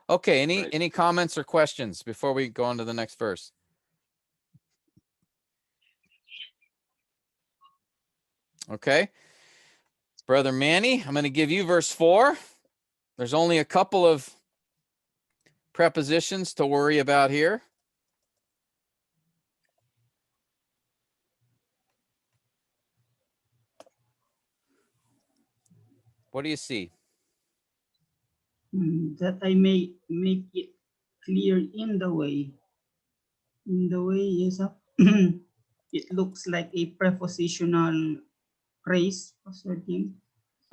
S1: Okay. Any comments or questions before we go on to the next verse? Okay. Brother Manny, I'm going to give you verse 4. There's only a couple of prepositions to worry about here. What do you see?
S6: That I may make it clear in the way. In the way is it looks like a prepositional phrase.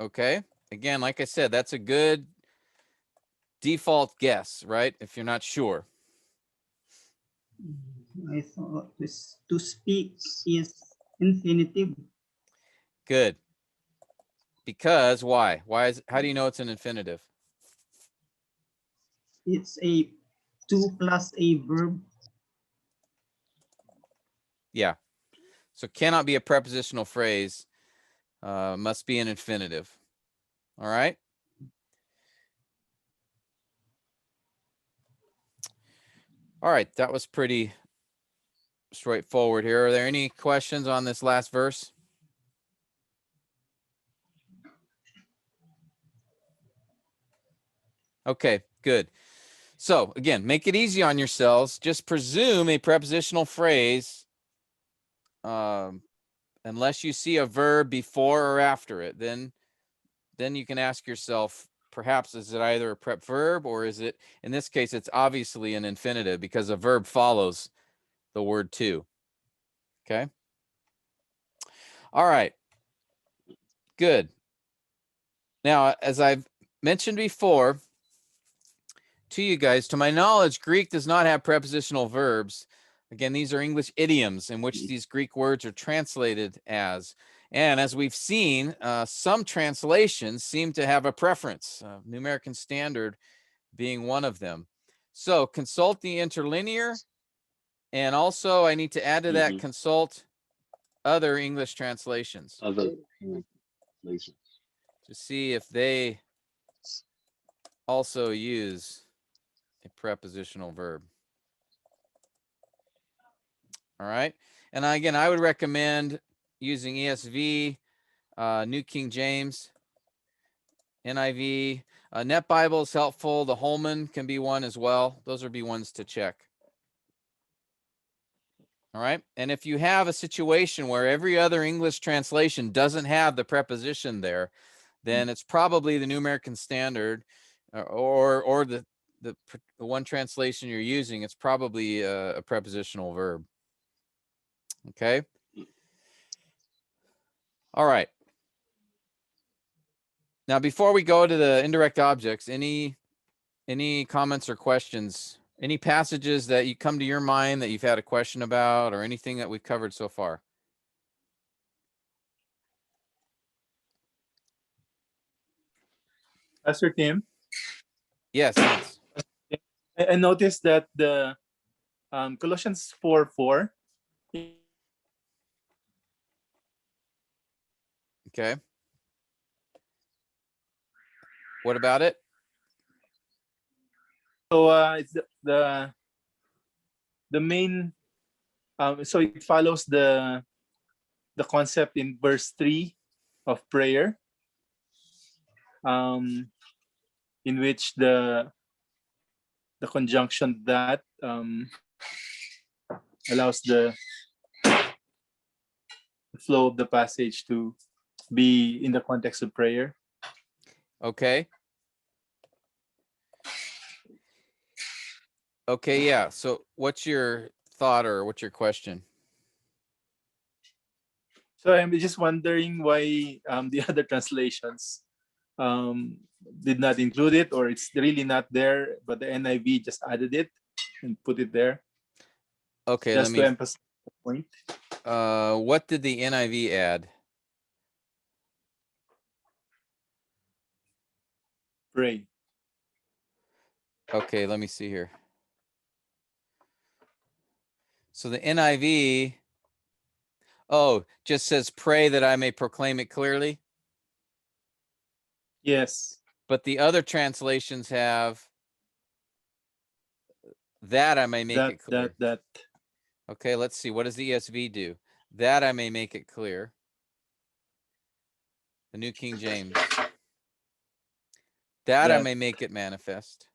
S1: Okay. Again, like I said, that's a good default guess, right? If you're not sure.
S6: I thought this to speak is infinitive.
S1: Good. Because why? How do you know it's an infinitive?
S6: It's a to plus a verb.
S1: Yeah. So cannot be a prepositional phrase. Must be an infinitive. All right. All right. That was pretty straightforward here. Are there any questions on this last verse? Okay, good. So again, make it easy on yourselves. Just presume a prepositional phrase, unless you see a verb before or after it. Then you can ask yourself, perhaps is it either a prep verb or is it, in this case, it's obviously an infinitive because a verb follows the word to. Okay. All right. Good. Now, as I've mentioned before to you guys, to my knowledge, Greek does not have prepositional verbs. Again, these are English idioms in which these Greek words are translated as. And as we've seen, some translations seem to have a preference, New American Standard being one of them. So consult the interlinear. And also I need to add to that, consult other English translations
S3: Other translations.
S1: to see if they also use a prepositional verb. All right. And again, I would recommend using ESV, New King James, NIV. Net Bible is helpful. The Holman can be one as well. Those would be ones to check. All right. And if you have a situation where every other English translation doesn't have the preposition there, then it's probably the New American Standard or the one translation you're using. It's probably a prepositional verb. Okay. All right. Now, before we go to the indirect objects, any comments or questions? Any passages that you come to your mind that you've had a question about, or anything that we've covered so far?
S7: Pastor Tim,
S1: Yes. Yes.
S7: I noticed that the Colossians 4:4.
S1: Okay. What about it?
S7: So it's the main. So it follows the concept in verse 3 of prayer, in which the conjunction that allows the flow of the passage to be in the context of prayer.
S1: Okay. Okay. Yeah. So what's your thought or what's your question?
S7: So I'm just wondering why the other translations did not include it, or it's really not there, but the NIV just added it and put it there.
S1: Okay.
S7: Just to emphasize the point.
S1: What did the NIV add?
S7: Pray.
S1: Okay. Let me see here. So the NIV, just says pray that I may proclaim it clearly.
S7: Yes.
S1: But the other translations have that I may make it clear.
S7: That.
S1: Okay, let's see. What does the ESV do? That I may make it clear. The New King James. That I may make it manifest.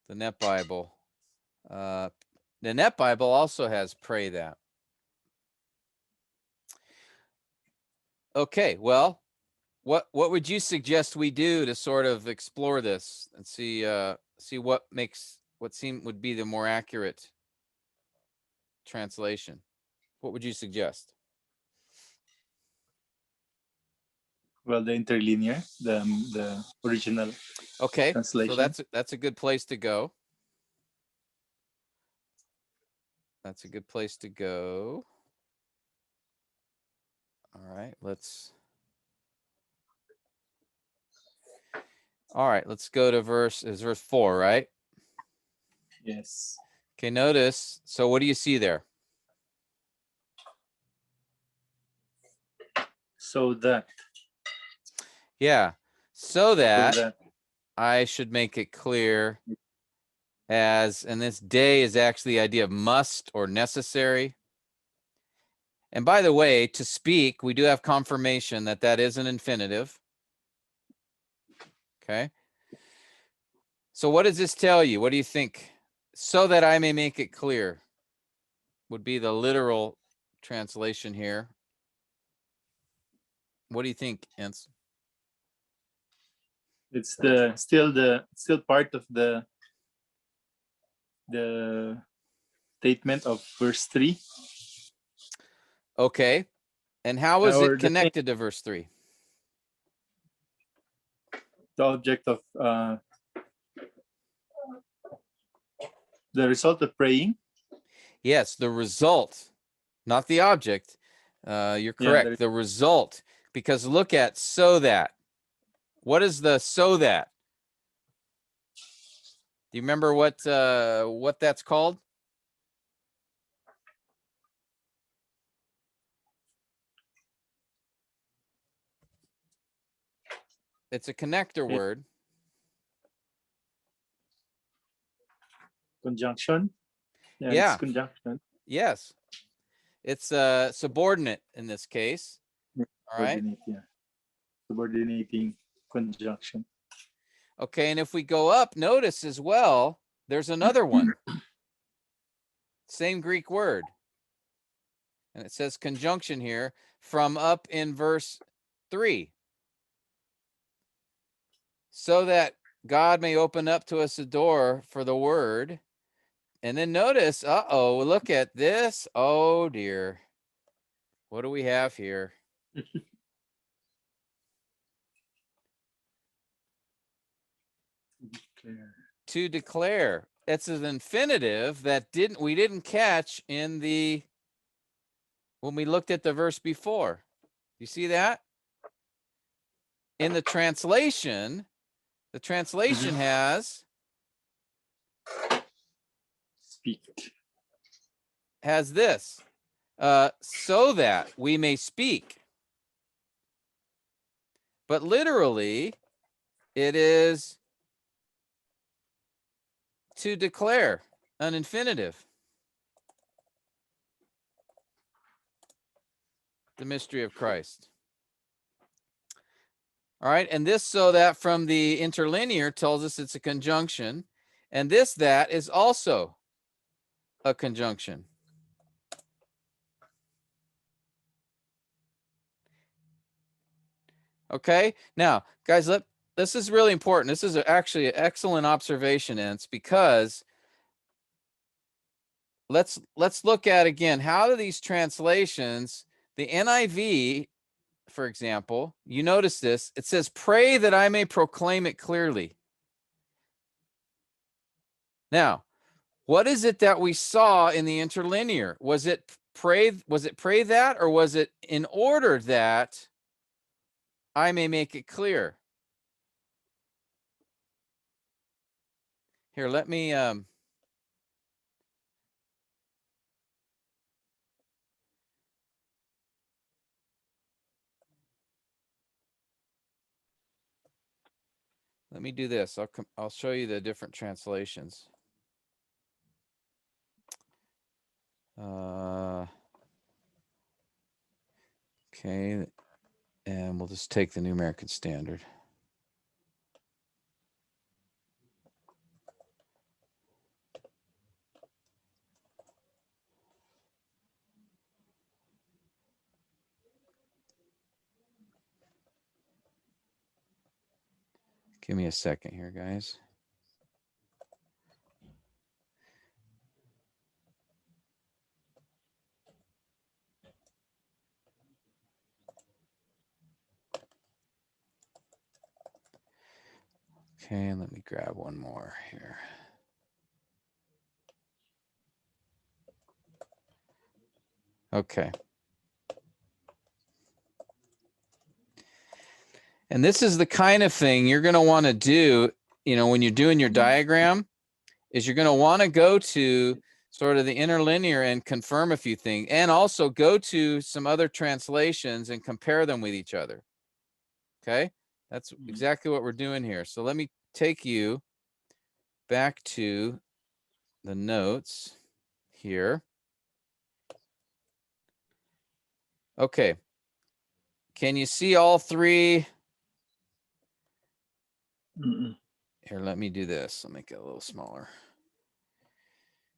S1: The Net Bible. The Net Bible also has pray that. Okay, well, what would you suggest we do to sort of explore this and see what would be the more accurate translation? What would you suggest?
S7: Well, the interlinear, the original.
S1: Okay,
S7: translation.
S1: So that's a good place to go. That's a good place to go. All right, let's go to verse 4, right?
S7: Yes.
S1: Okay, notice. So what do you see there?
S7: So that.
S1: Yeah. So that,
S7: So that.
S1: I should make it clear as, and this day is actually the idea of must or necessary. And by the way, to speak, we do have confirmation that that is an infinitive. Okay. So what does this tell you? What do you think? So that I may make it clear would be the literal translation here. What do you think, Ents?
S7: It's still part of the statement of verse 3.
S1: Okay. And how is
S7: Or
S1: it connected to verse 3?
S7: the object of the result of praying.
S1: Yes, the result, not the object. You're correct. The result. Because look at so that. What is the so that? Do you remember what that's called? It's a connector word.
S7: Conjunction.
S1: Yeah.
S7: It's conjunction.
S1: Yes. It's subordinate in this case. All right.
S7: Subordinating conjunction.
S1: Okay, and if we go up, notice as well, there's another one. Same Greek word. And it says conjunction here from up in verse 3. So that God may open up to us a door for the word. And then notice, look at this. Oh dear. What do we have here? To declare. It's an infinitive that we didn't catch in when we looked at the verse before. You see that? In the translation has
S7: Speak.
S1: Has this. So that we may speak. But literally, it is to declare, an infinitive. The mystery of Christ. All right, and this so that from the interlinear tells us it's a conjunction, and this that is also a conjunction. Okay, now guys, this is really important. This is actually an excellent observation, Ents, because let's look at again, how do these translations, the NIV, for example, you notice this, it says, pray that I may proclaim it clearly. Now, what is it that we saw in the interlinear? Was it pray that, or was it in order that I may make it clear? Here, let me do this. I'll show you the different translations. Okay, and we'll just take the New American Standard. Give me a second here, guys. Okay, and let me grab one more here. Okay. And this is the kind of thing you're going to want to do, you know, when you're doing your diagram, is you're going to want to go to sort of the interlinear and confirm a few things, and also go to some other translations and compare them with each other. Okay, that's exactly what we're doing here. So let me take you back to the notes here. Okay, can you see all three? Here, let me do this. I'll make it a little smaller.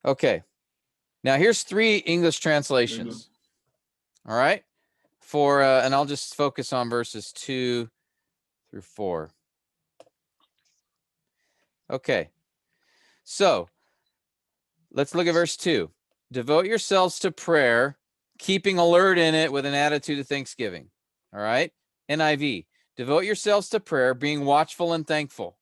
S1: Okay, now here's three English translations. All right, for and I'll just focus on verses 2 through 4. Okay, so let's look at verse 2. Devote yourselves to prayer, keeping alert in it with an attitude of thanksgiving. All right, NIV. Devote yourselves to prayer, being watchful and thankful.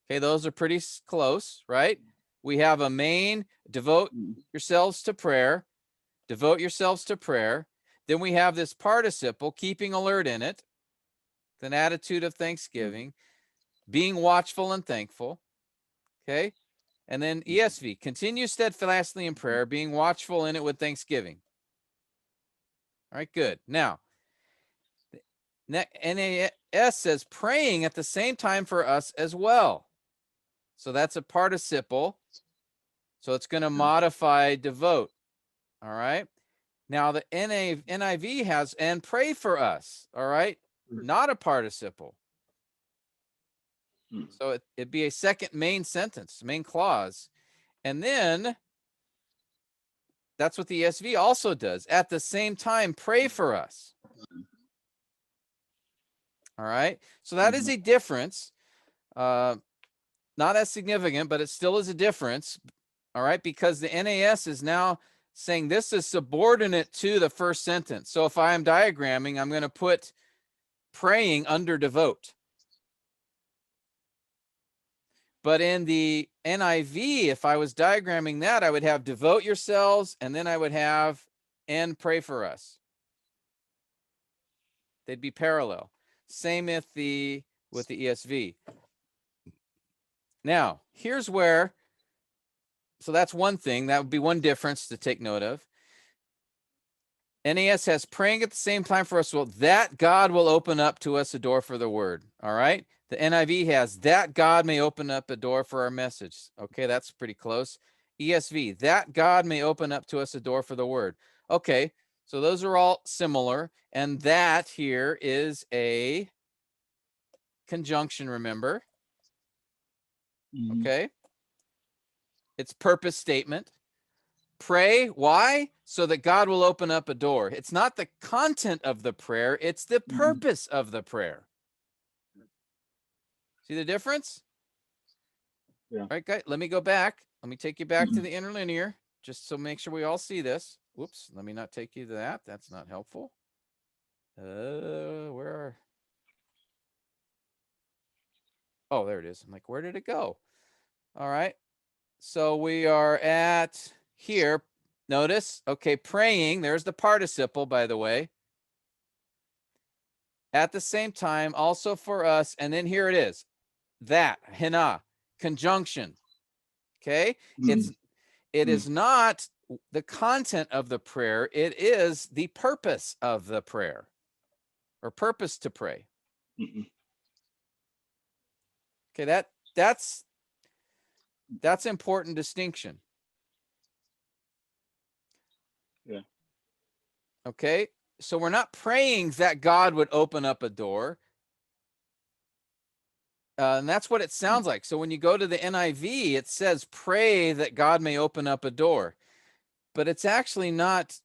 S1: Okay, those are pretty close, right? We have a main, devote yourselves to prayer, devote yourselves to prayer. Then we have this participle, keeping alert in it, with an attitude of thanksgiving, being watchful and thankful. Okay, and then ESV, continue steadfastly in prayer, being watchful in it with thanksgiving. All right, good. Now, NAS says praying at the same time for us as well. So that's a participle. So it's going to modify devote. All right. Now the NIV has and pray for us. All right. Not a participle. So it'd be a second main sentence, main clause. And then that's what the ESV also does. At the same time, pray for us. All right. So that is a difference. Not as significant, but it still is a difference. All right. Because the NAS is now saying this is subordinate to the first sentence. So if I am diagramming, I'm going to put praying under devote. But in the NIV, if I was diagramming that, I would have devote yourselves, and then I would have and pray for us. They'd be parallel. Same with the ESV. Now, here's where, so that's one thing. That would be one difference to take note of. NAS has praying at the same time for us, well, that God will open up to us a door for the word. All right. The NIV has that God may open up a door for our message. Okay, that's pretty close. ESV, that God may open up to us a door for the word. Okay, so those are all similar. And that here is a conjunction, remember? Okay. It's purpose statement. Pray, why? So that God will open up a door. It's not the content of the prayer, it's the purpose of the prayer. See the difference?
S3: Yeah.
S1: All right, guys, let me go back. Let me take you back to the interlinear, just so make sure we all see this. Whoops, let me not take you to that. That's not helpful. Where are... Oh, there it is. I'm like, where did it go? All right. So we are at here. Notice, okay, praying. There's the participle, by the way. At the same time, also for us. And then here it is. That, hina, conjunction. Okay. It is not the content of the prayer. It is the purpose of the prayer, or purpose to pray. Okay. That's important distinction.
S3: Yeah.
S1: Okay. So we're not praying that God would open up a door. And that's what it sounds like. So when you go to the NIV, it says, pray that God may open up a door. But it's actually not,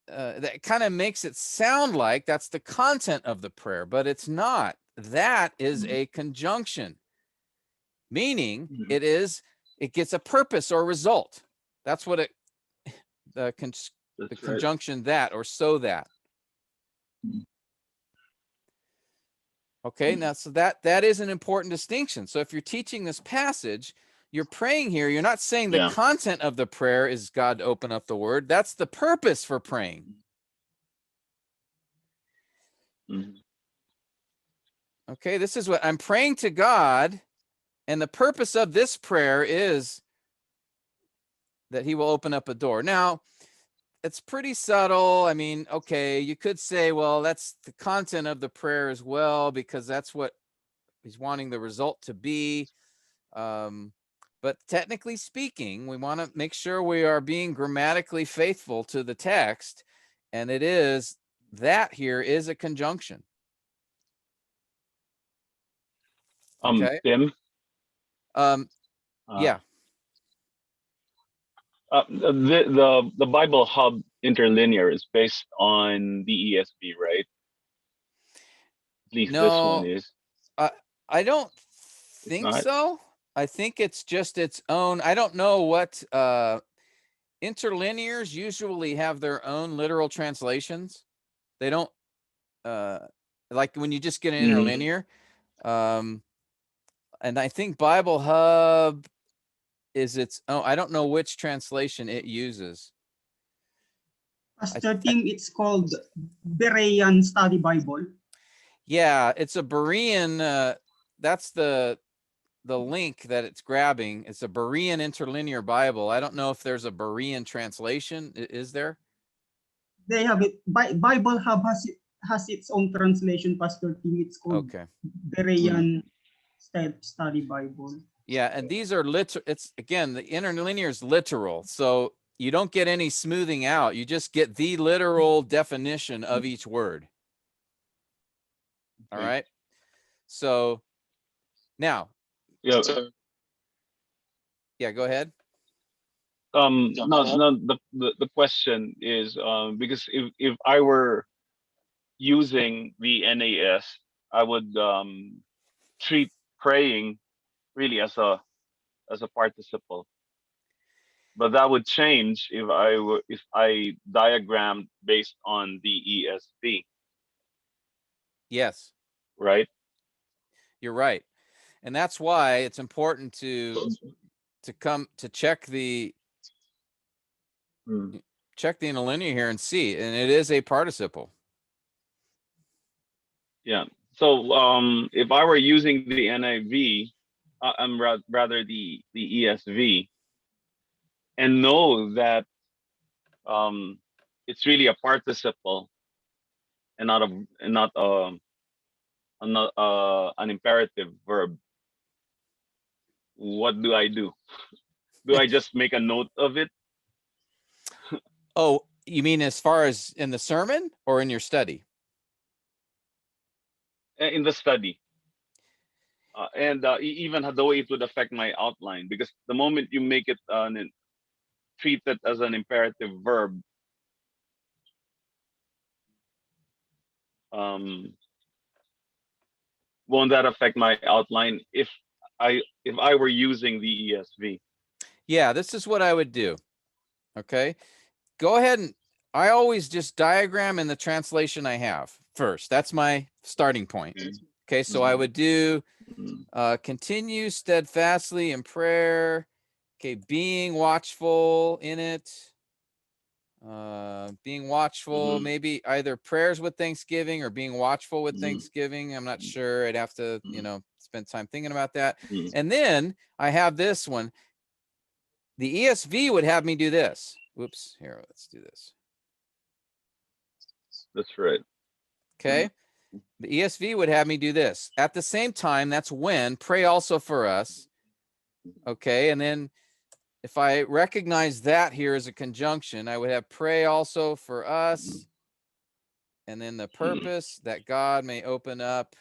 S1: that kind of makes it sound like that's the content of the prayer, but it's not. That is a conjunction, meaning it gets a purpose or result. That's what the conjunction that, or so that. Okay, now so that is an important distinction. So if you're teaching this passage, you're praying here, you're not saying the content of the prayer is God to open up the word. That's the purpose for praying. Okay, this is what I'm praying to God, and the purpose of this prayer is that he will open up a door. Now, it's pretty subtle. I mean, okay, you could say, well, that's the content of the prayer as well, because that's what he's wanting the result to be. But technically speaking, we want to make sure we are being grammatically faithful to the text. And it is that here is a conjunction. Okay.
S3: Tim,
S1: Um,
S3: uh,
S1: yeah.
S3: the Bible Hub interlinear is based on the ESV, right? At least this one
S1: No,
S3: is.
S1: I don't
S3: It's
S1: think
S3: not.
S1: so. I think it's just its own. I don't know what interlinears usually have their own literal translations. They don't like when you just get an
S3: Mhm.
S1: interlinear. And I think Bible Hub is its own. I don't know which translation it uses.
S6: Pastor Tim, it's called Berean Study Bible.
S1: Yeah, it's a Berean. That's the link that it's grabbing. It's a Berean interlinear Bible. I don't know if there's a Berean translation. Is there?
S6: They have it. Bible Hub has its own translation, Pastor Tim. It's called
S1: Okay.
S6: Berean Study Bible.
S1: Yeah, and these are it's again, the interlinear is literal. So you don't get any smoothing out. You just get the literal definition of each word. All
S3: Okay.
S1: right. So now,
S3: Yeah.
S1: yeah, go ahead.
S3: No, the question is because if I were using the NAS, I would treat praying really as a participle. But that would change if I diagrammed based on the ESV,
S1: Yes,
S3: right?
S1: you're right. And that's why it's important to come to check the
S3: Mm.
S1: interlinear here and see, and it is a participle.
S3: Yeah. So if I were using the NIV, I'm rather the ESV, and know that it's really a participle and not an imperative verb. What do I do? Do I just make a note of it?
S1: Oh, you mean as far as in the sermon or in your study?
S3: In the study? And even though it would affect my outline, because the moment you make it treat it as an imperative verb, won't that affect my outline if I were using the ESV?
S1: Yeah, this is what I would do. Okay, go ahead and I always just diagram in the translation I have first. That's my starting point. Okay, so I would do continue steadfastly in prayer. Okay, being watchful in it. Being watchful, maybe either prayers with thanksgiving or being watchful with thanksgiving. I'm not sure. I'd have to, spend time thinking about that. And then I have this one. The ESV would have me do this. Whoops, here, let's do this.
S3: That's right.
S1: Okay. The ESV would have me do this. At the same time, that's when, pray also for us. Okay. And then if I recognize that here as a conjunction, I would have pray also for us. And then the purpose that God may open up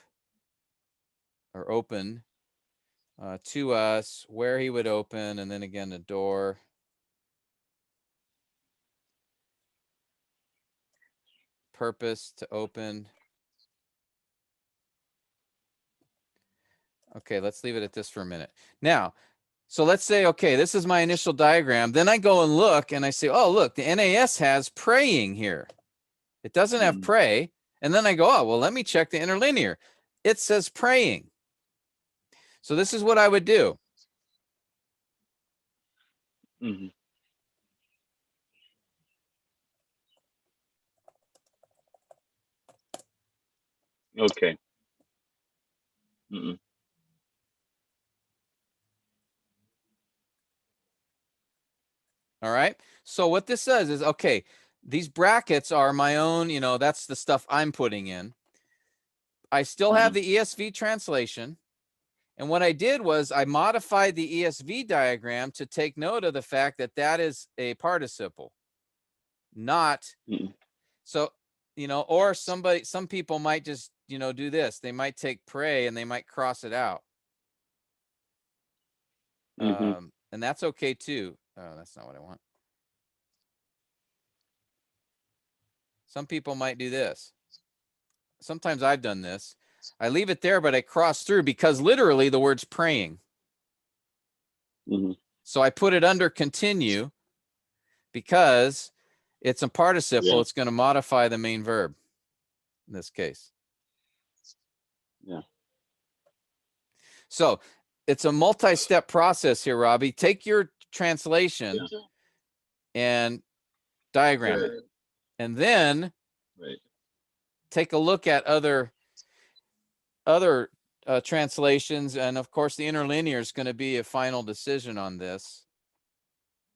S1: or open to us, where he would open, and then again, the door. Purpose to open. Okay, let's leave it at this for a minute. Now, so let's say, okay, this is my initial diagram. Then I go and look and I say, oh, look, the NAS has praying here. It doesn't have pray. And then I go, oh, well, let me check the interlinear. It says praying. So this is what I would do.
S3: Okay. Mm-mm.
S1: All right. So what this says is, okay, these brackets are my own, you know, that's the stuff I'm putting in. I still have the ESV translation. And what I did was I modified the ESV diagram to take note of the fact that that is a participle, not, so, you know, or some people might just, you know, do this. They might take pray and they might cross it out. And that's okay too. Oh, that's not what I want. Some people might do this. Sometimes I've done this. I leave it there, but I cross through because literally the word's praying. So I put it under continue because it's a participle.
S3: Yeah.
S1: It's going to modify the main verb in this case.
S3: Yeah.
S1: So it's a multi-step process here, Robbie. Take your translation and diagram it. And then take a look at other translations. And of course, the interlinear is going to be a final decision on this.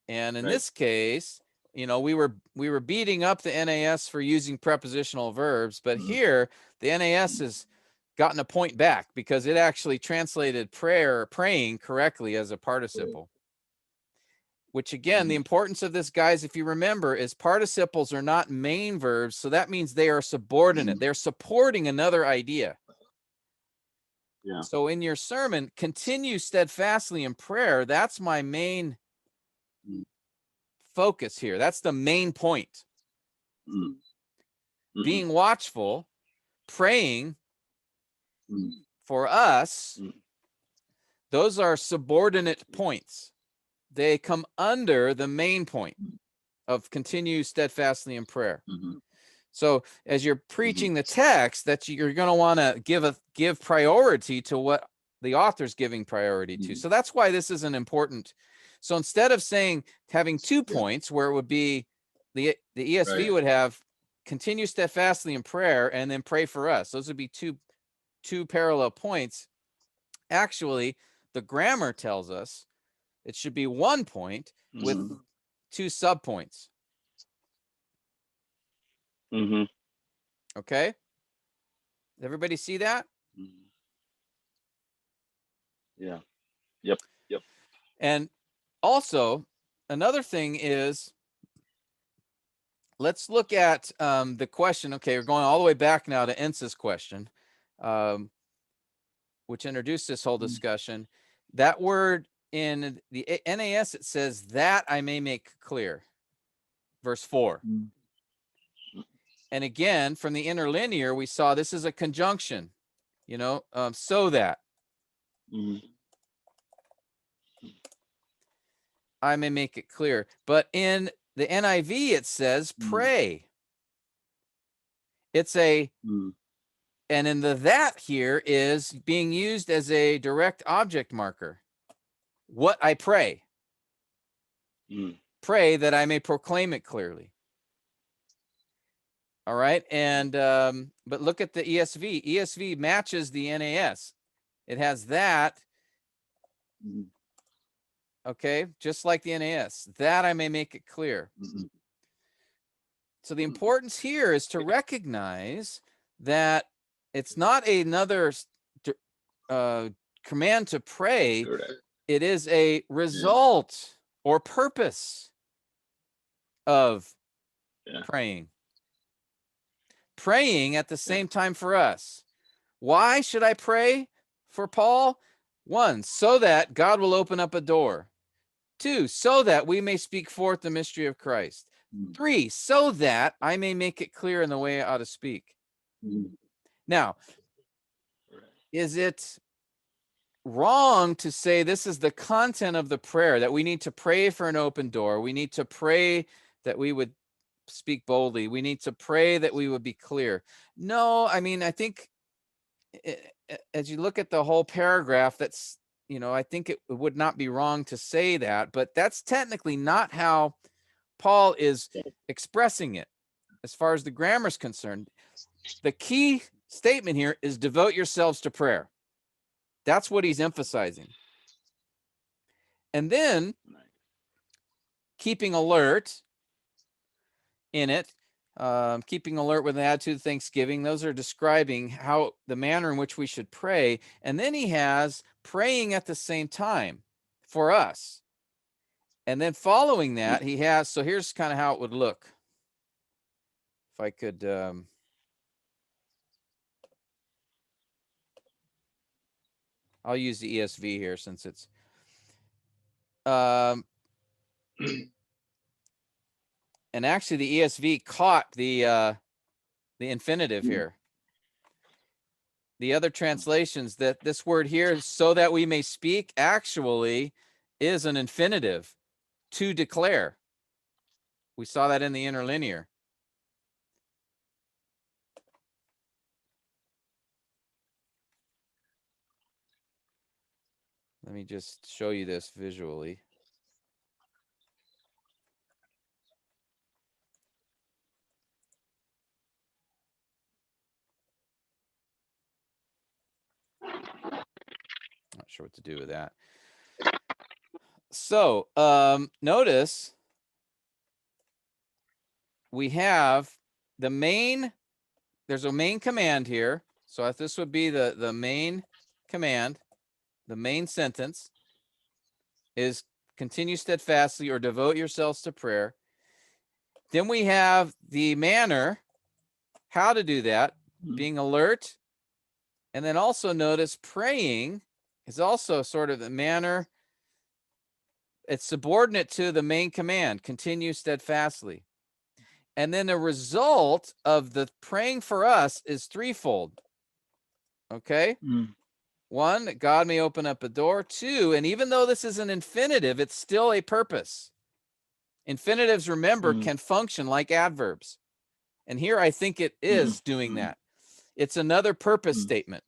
S1: And in this case, you know, we were beating up the NAS for using prepositional verbs, but here the NAS has gotten a point back because it actually translated praying correctly as a participle. Which again, the importance of this, guys, if you remember, is participles are not main verbs. So that means they are subordinate. They're supporting another idea.
S3: Yeah.
S1: So in your sermon, continue steadfastly in prayer. That's my main focus here. That's the main point. Being watchful, praying for us, those are subordinate points. They come under the main point of continue steadfastly in prayer. So as you're preaching the text, that you're going to want to give priority to what the author's giving priority to. So that's why this is an important. So instead of saying having 2 points where it would be the ESV would have continue steadfastly in prayer and then pray for us. Those would be two parallel points. Actually, the grammar tells us it should be 1 point with 2 subpoints. Okay. Does everybody see that?
S3: Yeah. Yep.
S1: And also, another thing is, let's look at the question. Okay, we're going all the way back now to Ensa's question, which introduced this whole discussion. That word in the NAS, it says that I may make clear. Verse 4. And again, from the interlinear, we saw this is a conjunction, you know, so that I may make it clear. But in the NIV, it says pray. It's a, and in the that here is being used as a direct object marker. What I pray. Pray that I may proclaim it clearly. All right. And, but look at the ESV. ESV matches the NAS. It has that. Okay. Just like the NAS, that I may make it clear. So the importance here is to recognize that it's not another command to pray. It is a result or purpose of praying. Praying at the same time for us. Why should I pray for Paul? 1, so that God will open up a door. 2, so that we may speak forth the mystery of Christ. 3, so that I may make it clear in the way I ought to speak. Now, is it wrong to say this is the content of the prayer, that we need to pray for an open door? We need to pray that we would speak boldly. We need to pray that we would be clear. No, I mean, I think as you look at the whole paragraph, that's, you know, I think it would not be wrong to say that, but that's technically not how Paul is expressing it as far as the grammar is concerned. The key statement here is devote yourselves to prayer. That's what he's emphasizing. And then keeping alert in it, keeping alert with an attitude of thanksgiving. Those are describing how the manner in which we should pray. And then he has praying at the same time for us. And then following that, he has, so here's kind of how it would look. If I could, I'll use the ESV here since it's, and actually the ESV caught the infinitive here. The other translations, that this word here, so that we may speak, actually is an infinitive, to declare. We saw that in the interlinear. Let me just show you this visually. Not sure what to do with that. So notice we have the main, there's a main command here. So if this would be the main command, the main sentence is continue steadfastly or devote yourselves to prayer. Then we have the manner, how to do that, being alert. And then also notice praying is also sort of the manner. It's subordinate to the main command, continue steadfastly. And then the result of the praying for us is threefold. Okay? One, that God may open up a door. Two, and even though this is an infinitive, it's still a purpose. Infinitives, remember, can function like adverbs. And here I think it is doing that. It's another purpose statement.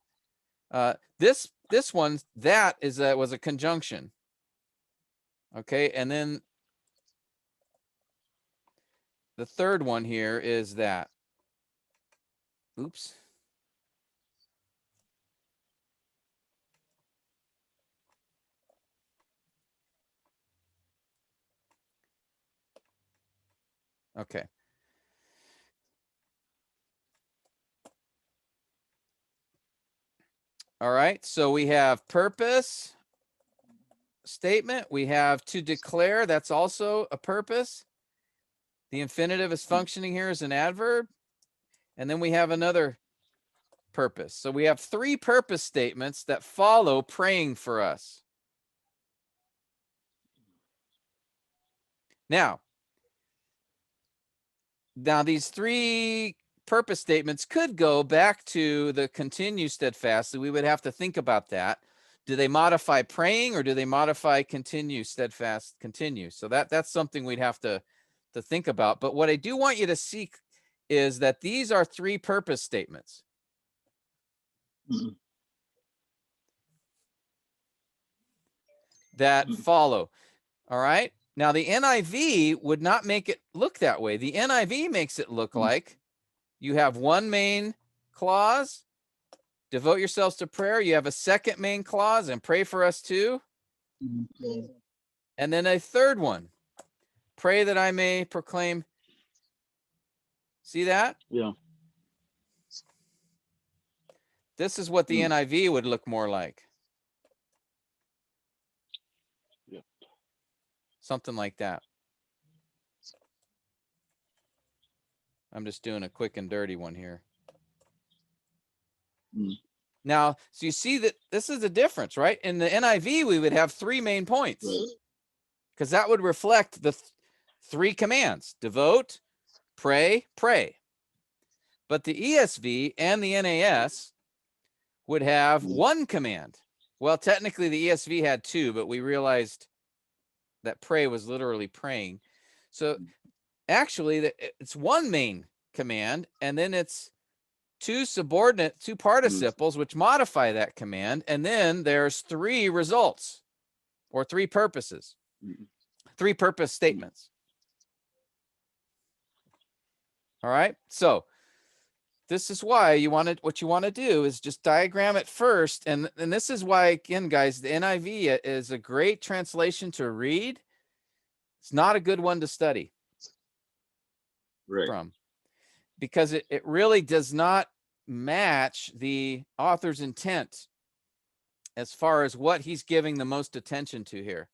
S1: This one, that was a conjunction. Okay, and then the third one here is that. Oops. Okay. All right, so we have purpose statement. We have to declare. That's also a purpose. The infinitive is functioning here as an adverb. And then we have another purpose. So we have three purpose statements that follow praying for us. Now these three purpose statements could go back to the continue steadfastly. We would have to think about that. Do they modify praying or do they modify continue steadfast continue? So that's something we'd have to think about. But what I do want you to see is that these are three purpose statements. That follow. All right. Now the NIV would not make it look that way. The NIV makes it look like you have one main clause, devote yourselves to prayer. You have a second main clause, and pray for us too. And then a third one, pray that I may proclaim. See that?
S3: Yeah.
S1: This is what the NIV would look more like.
S3: Yep.
S1: Something like that. I'm just doing a quick and dirty one here. Now, so you see that this is the difference, right? In the NIV, we would have three main points because that would reflect the three commands: devote, pray, pray. But the ESV and the NAS would have one command. Well, technically the ESV had two, but we realized that pray was literally praying. So actually it's one main command, and then it's two participles which modify that command, and then there's three results or three purposes, three purpose statements. All right, so this is why what you want to do is just diagram it first. And this is why, again, guys, the NIV is a great translation to read. It's not a good one to study from, because it really does not match the author's intent as far as what he's giving the most attention to here.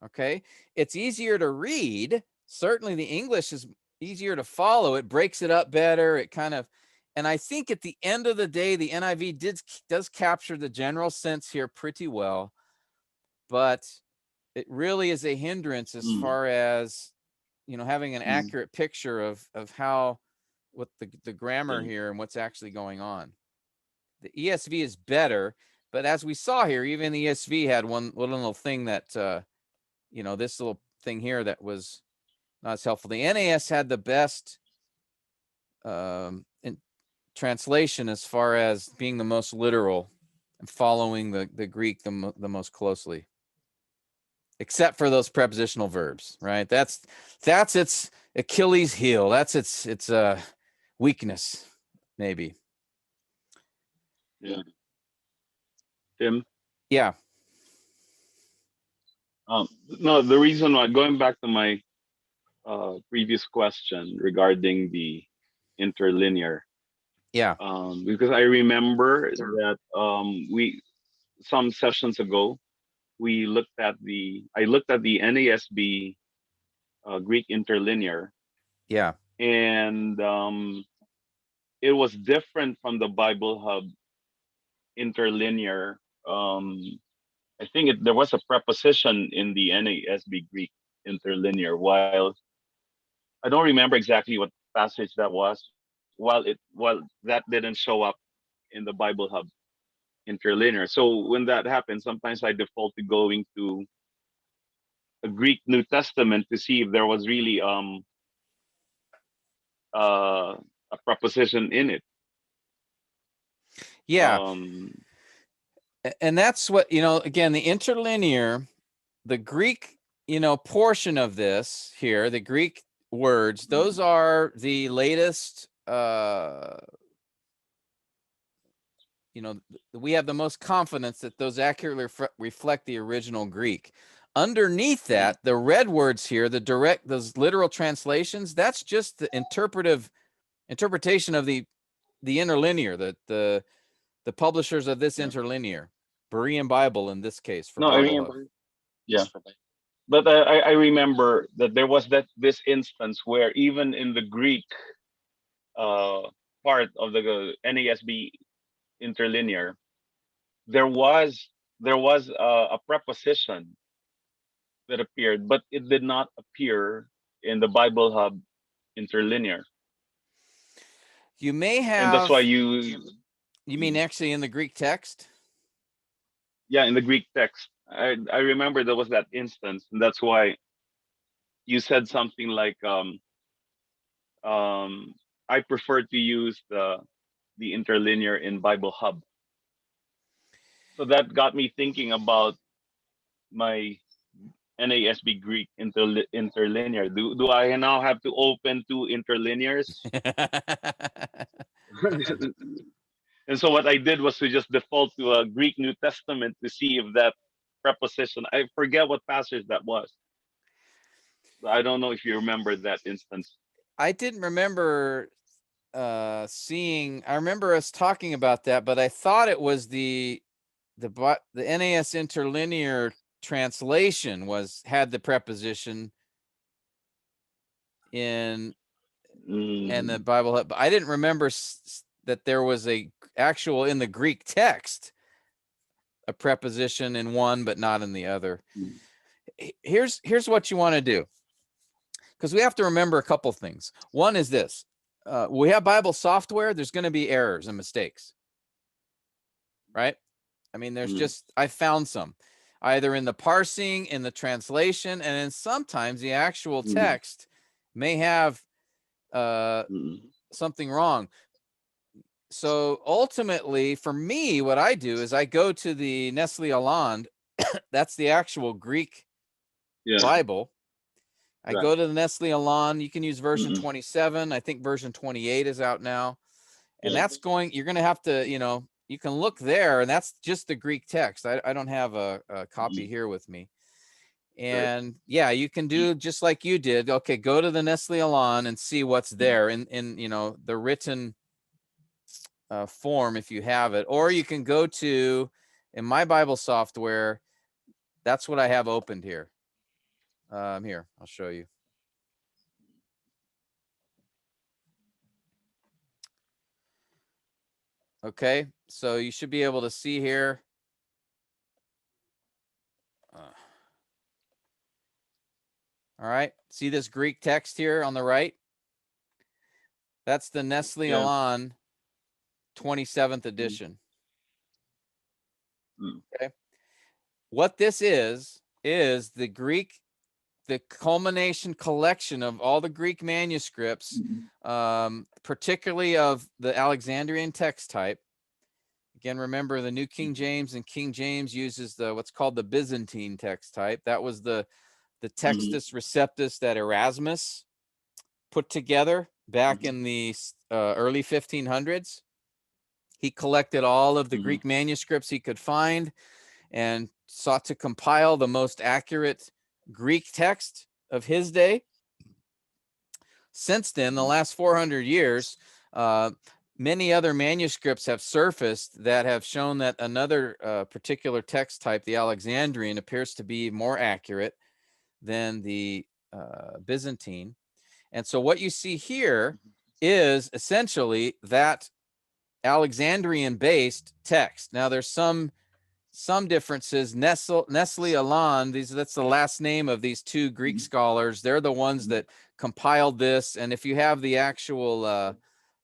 S1: Okay. It's easier to read. Certainly the English is easier to follow. It breaks it up better. It kind of, and I think at the end of the day, the NIV does capture the general sense here pretty well, but it really is a hindrance as far as, you know, having an accurate picture of how, what the grammar here and what's actually going on. The ESV is better, but as we saw here, even the ESV had one little thing that, you know, this little thing here that was not as helpful. The NAS had the best in translation as far as being the most literal and following the Greek the most closely, except for those prepositional verbs, right? That's its Achilles heel. That's its weakness, maybe.
S3: Yeah. Tim?
S1: Yeah.
S3: No, the reason why, going back to my previous question regarding the interlinear.
S1: Yeah.
S3: Because I remember that some sessions ago, I looked at the NASB Greek interlinear.
S1: Yeah.
S3: And it was different from the Bible Hub interlinear. I think there was a preposition in the NASB Greek interlinear, while I don't remember exactly what passage that was. While that didn't show up in the Bible Hub interlinear. So when that happens, sometimes I default to going to a Greek New Testament to see if there was really a preposition in it.
S1: Yeah. And that's what, you know, again, the interlinear, the Greek, you know, portion of this here, the Greek words, those are the latest, you know, we have the most confidence that those accurately reflect the original Greek. Underneath that, the red words here, those literal translations, that's just the interpretation of the interlinear, the publishers of this interlinear, Berean Bible in this case. For
S3: no, I remember. Yeah, but I remember that there was this instance where even in the Greek part of the NASB interlinear, there was a preposition that appeared, but it did not appear in the Bible Hub interlinear.
S1: You may have,
S3: and that's why you
S1: mean actually in the Greek text?
S3: Yeah, in the Greek text. I remember there was that instance, and that's why you said something like I prefer to use the interlinear in Bible Hub. So that got me thinking about my NASB Greek interlinear. Do I now have to open 2 interlinears? And so what I did was to just default to a Greek New Testament to see if that preposition, I forget what passage that was. I don't know if you remember that instance.
S1: I didn't remember seeing, I remember us talking about that, but I thought it was the NAS interlinear translation had the preposition in and the Bible Hub. I didn't remember that there was a actual in the Greek text a preposition in one but not in the other. Here's what you want to do, because we have to remember a couple things. One is this: we have Bible software. There's going to be errors and mistakes, right? I mean, there's just, I found some either in the parsing, in the translation, and then sometimes the actual text may have something wrong. So ultimately, for me, what I do is I go to the Nestle Aland. That's the actual Greek Bible. I go to the Nestle Aland. You can use version 27. I think version 28 is out now. And that's going, you're going to have to, you can look there, and that's just the Greek text. I don't have a copy here with me. And yeah, you can do just like you did. Okay, go to the Nestle Aland and see what's there in the written form if you have it, or you can go to, in my Bible software, that's what I have opened here. Here, I'll show you. Okay, so you should be able to see here. All right, see this Greek text here on the right? That's the Nestle Aland 27th edition. Okay. What this is the culmination collection of all the Greek manuscripts, particularly of the Alexandrian text type. Again, remember the New King James and King James uses what's called the Byzantine text type. That was the Textus Receptus that Erasmus put together back in the early 1500s. He collected all of the Greek manuscripts he could find and sought to compile the most accurate Greek text of his day. Since then, the last 400 years, many other manuscripts have surfaced that have shown that another particular text type, the Alexandrian, appears to be more accurate than the Byzantine. And so what you see here is essentially that Alexandrian-based text. Now, there's some differences. Nestle Aland, that's the last name of these two Greek scholars. They're the ones that compiled this. And if you have the actual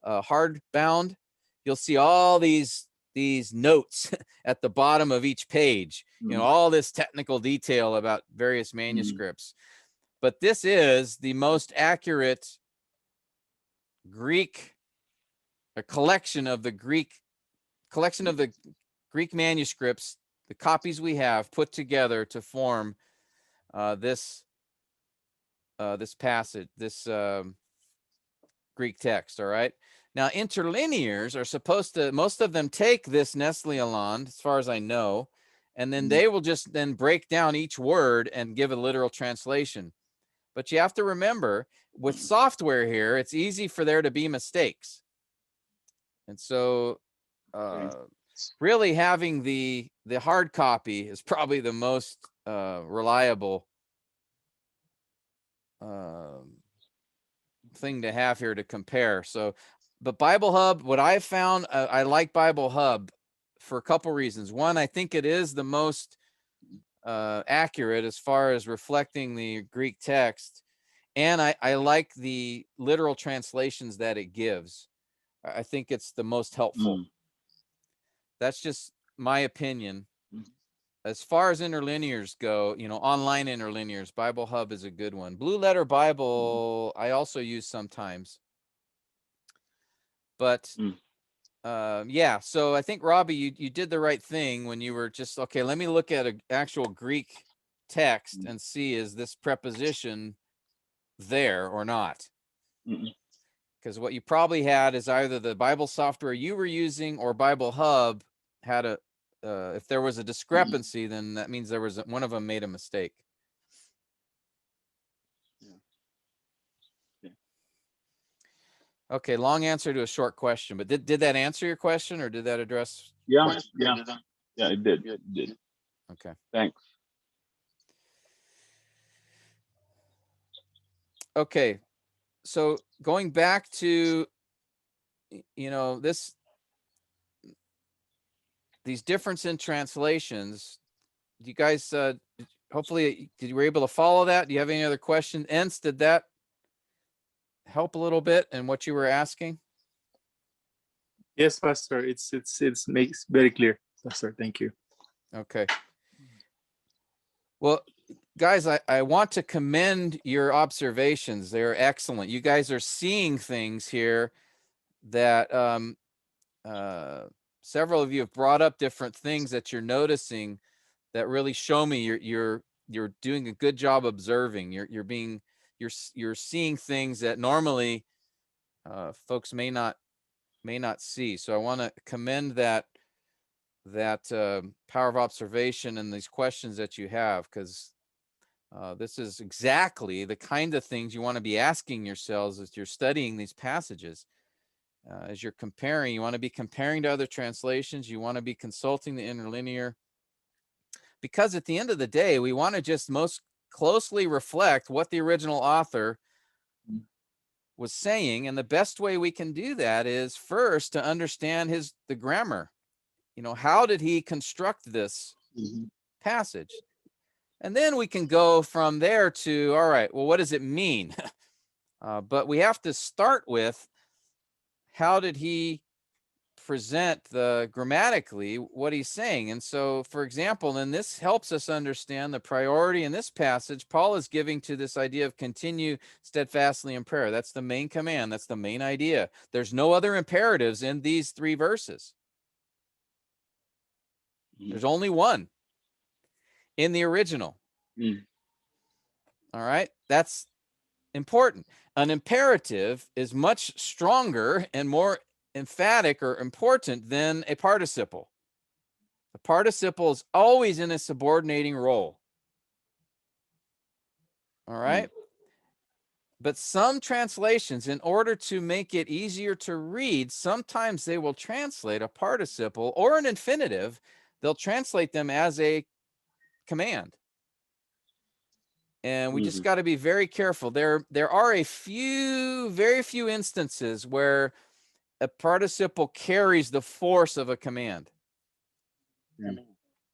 S1: hardbound, you'll see all these notes at the bottom of each page. All this technical detail about various manuscripts. But this is the most accurate Greek, a collection of the Greek manuscripts, the copies we have put together to form this passage, this Greek text. All right. Now, interlinears are supposed to, most of them take this Nestle Aland, as far as I know, and then they will just then break down each word and give a literal translation. But you have to remember, with software here, it's easy for there to be mistakes. And so really having the hard copy is probably the most reliable thing to have here to compare. So, but Bible Hub, what I've found, I like Bible Hub for a couple reasons. One, I think it is the most accurate as far as reflecting the Greek text. And I like the literal translations that it gives. I think it's the most helpful. That's just my opinion. As far as interlinears go, online interlinears, Bible Hub is a good one. Blue Letter Bible, I also use sometimes. But yeah, so I think, Robbie, you did the right thing when you were just, okay, let me look at an actual Greek text and see, is this preposition there or not? Because what you probably had is either the Bible software you were using or Bible Hub had a, if there was a discrepancy, then that means there was one of them made a mistake. Okay, long answer to a short question, but did that answer your question, or did that address?
S3: Yeah, it did.
S1: Okay.
S3: Thanks.
S1: Okay, so going back to, these difference in translations, you guys, hopefully you were able to follow that. Do you have any other questions? Ents, did that help a little bit in what you were asking?
S7: Yes, Pastor. It's makes very clear, Pastor. Thank you.
S1: Okay. Well, guys, I want to commend your observations. They're excellent. You guys are seeing things here that several of you have brought up, different things that you're noticing that really show me you're doing a good job observing. You're seeing things that normally folks may not may not see. So I want to commend that power of observation and these questions that you have, because this is exactly the kind of things you want to be asking yourselves as you're studying these passages. As you're comparing, you want to be comparing to other translations. You want to be consulting the interlinear, because at the end of the day, we want to just most closely reflect what the original author was saying. And the best way we can do that is first to understand the grammar. You know, how did he construct this passage? And then we can go from there to, all right, well, what does it mean? But we have to start with, how did he present grammatically what he's saying? And so, for example, and this helps us understand the priority in this passage Paul is giving to this idea of continue steadfastly in prayer. That's the main command. That's the main idea. There's no other imperatives in these 3 verses. There's only one in the original. All right, that's important. An imperative is much stronger and more emphatic or important than a participle. The participle is always in a subordinating role. All right. But some translations, in order to make it easier to read, sometimes they will translate a participle or an infinitive. They'll translate them as a command. And we just got to be very careful. There are very few instances where a participle carries the force of a command.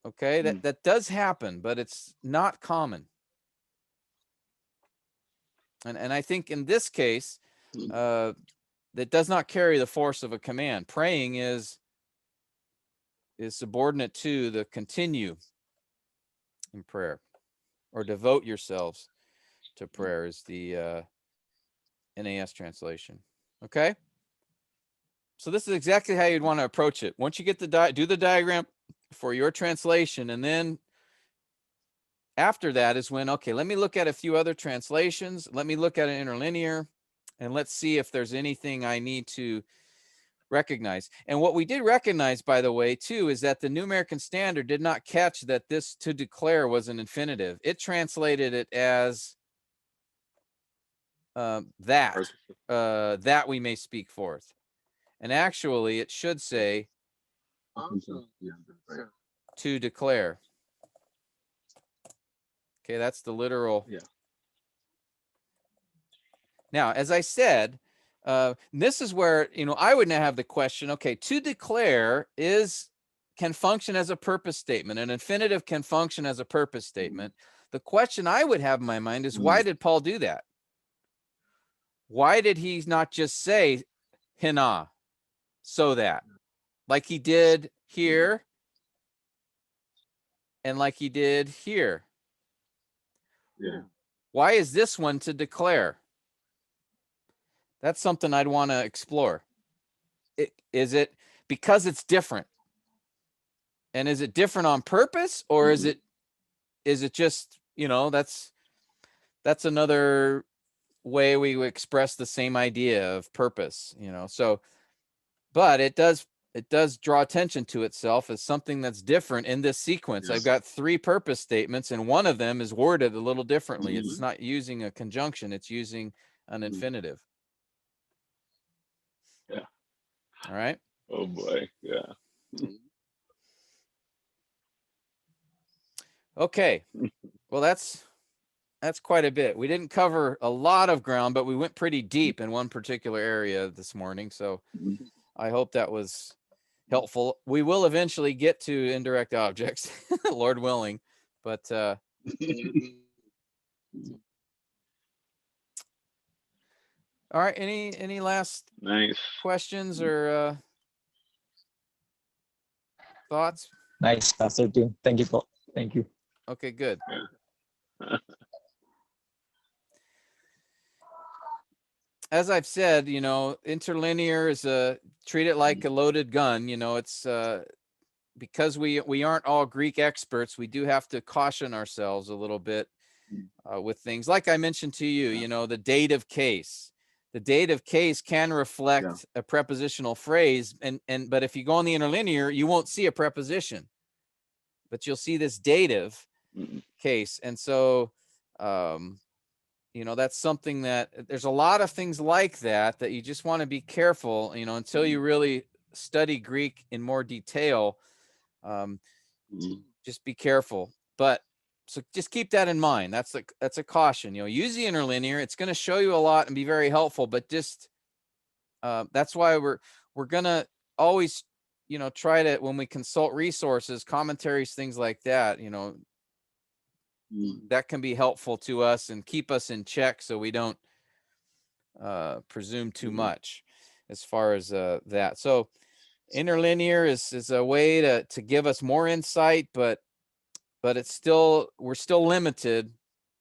S1: Okay, that does happen, but it's not common. And I think in this case, that does not carry the force of a command. Praying is subordinate to the continue in prayer, or devote yourselves to prayer is the NAS translation. Okay, so this is exactly how you'd want to approach it. Once you get do the diagram for your translation, and then after that is when, okay, let me look at a few other translations. Let me look at an interlinear, and let's see if there's anything I need to recognize. And what we did recognize, by the way, too, is that the New American Standard did not catch that this to declare was an infinitive. It translated it as that we may speak forth. And actually, it should say to declare. Okay, that's the literal.
S3: Yeah.
S1: Now, as I said, this is where, I would now have the question, okay, to declare can function as a purpose statement. An infinitive can function as a purpose statement. The question I would have in my mind is, why did Paul do that? Why did he not just say hina, so that, like he did here and like he did here?
S3: Yeah.
S1: Why is this one to declare? That's something I'd want to explore. Is it because it's different? And is it different on purpose, or is it just, that's another way we express the same idea of purpose, so, but it does draw attention to itself as something that's different in this sequence. I've got 3 purpose statements, and one of them is worded a little differently. It's not using a conjunction, it's using an infinitive.
S3: Yeah.
S1: All right.
S3: Oh boy. Yeah.
S1: Okay. Well, that's quite a bit. We didn't cover a lot of ground, but we went pretty deep in one particular area this morning. So I hope that was helpful. We will eventually get to indirect objects, Lord willing, but all right. Any last
S3: Nice
S1: questions or thoughts?
S8: Nice, Pastor Tim. Thank you, Paul. Thank you.
S1: Okay, good.
S3: Yeah.
S1: As I've said, interlinear is treat it like a loaded gun. It's because we aren't all Greek experts, we do have to caution ourselves a little bit with things. Like I mentioned to you, the dative case. the dative case can reflect a prepositional phrase, but if you go on the interlinear, you won't see a preposition, but you'll see this dative case. And so, you know, that's something that there's a lot of things like that you just want to be careful, you know, until you really study Greek in more detail. Just be careful. But so just keep that in mind. That's a caution. You know, use the interlinear. It's going to show you a lot and be very helpful. But just that's why we're going to always, you know, try to, when we consult resources, commentaries, things like that, you know, that can be helpful to us and keep us in check so we don't presume too much as far as that. So interlinear is a way to give us more insight, but it's still, we're still limited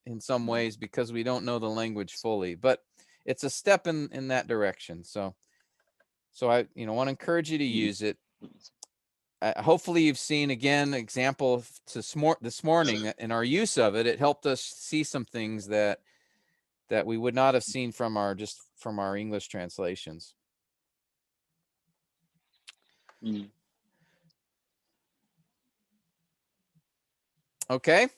S1: in some ways because we don't know the language fully, but it's a step in that direction. So I, you know, want to encourage you to use it. Hopefully you've seen, again, example this morning in our use of it. It helped us see some things that we would not have seen from our English translations. Okay.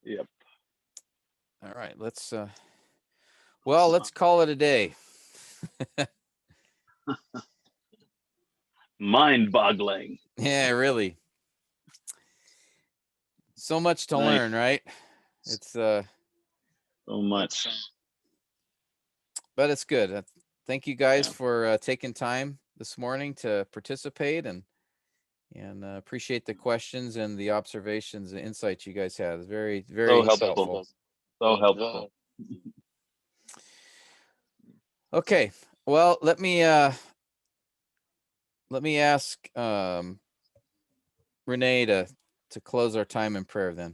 S3: Yep.
S1: All right. Let's call it a day.
S3: Mind-boggling.
S1: Yeah, really. So much to learn, right? It's
S3: so much.
S1: But it's good. Thank you guys for taking time this morning to participate, and appreciate the questions and the observations and insights you guys had. It's very, very helpful.
S3: So helpful.
S1: Okay. Well, let me ask Renee to close our time in prayer then.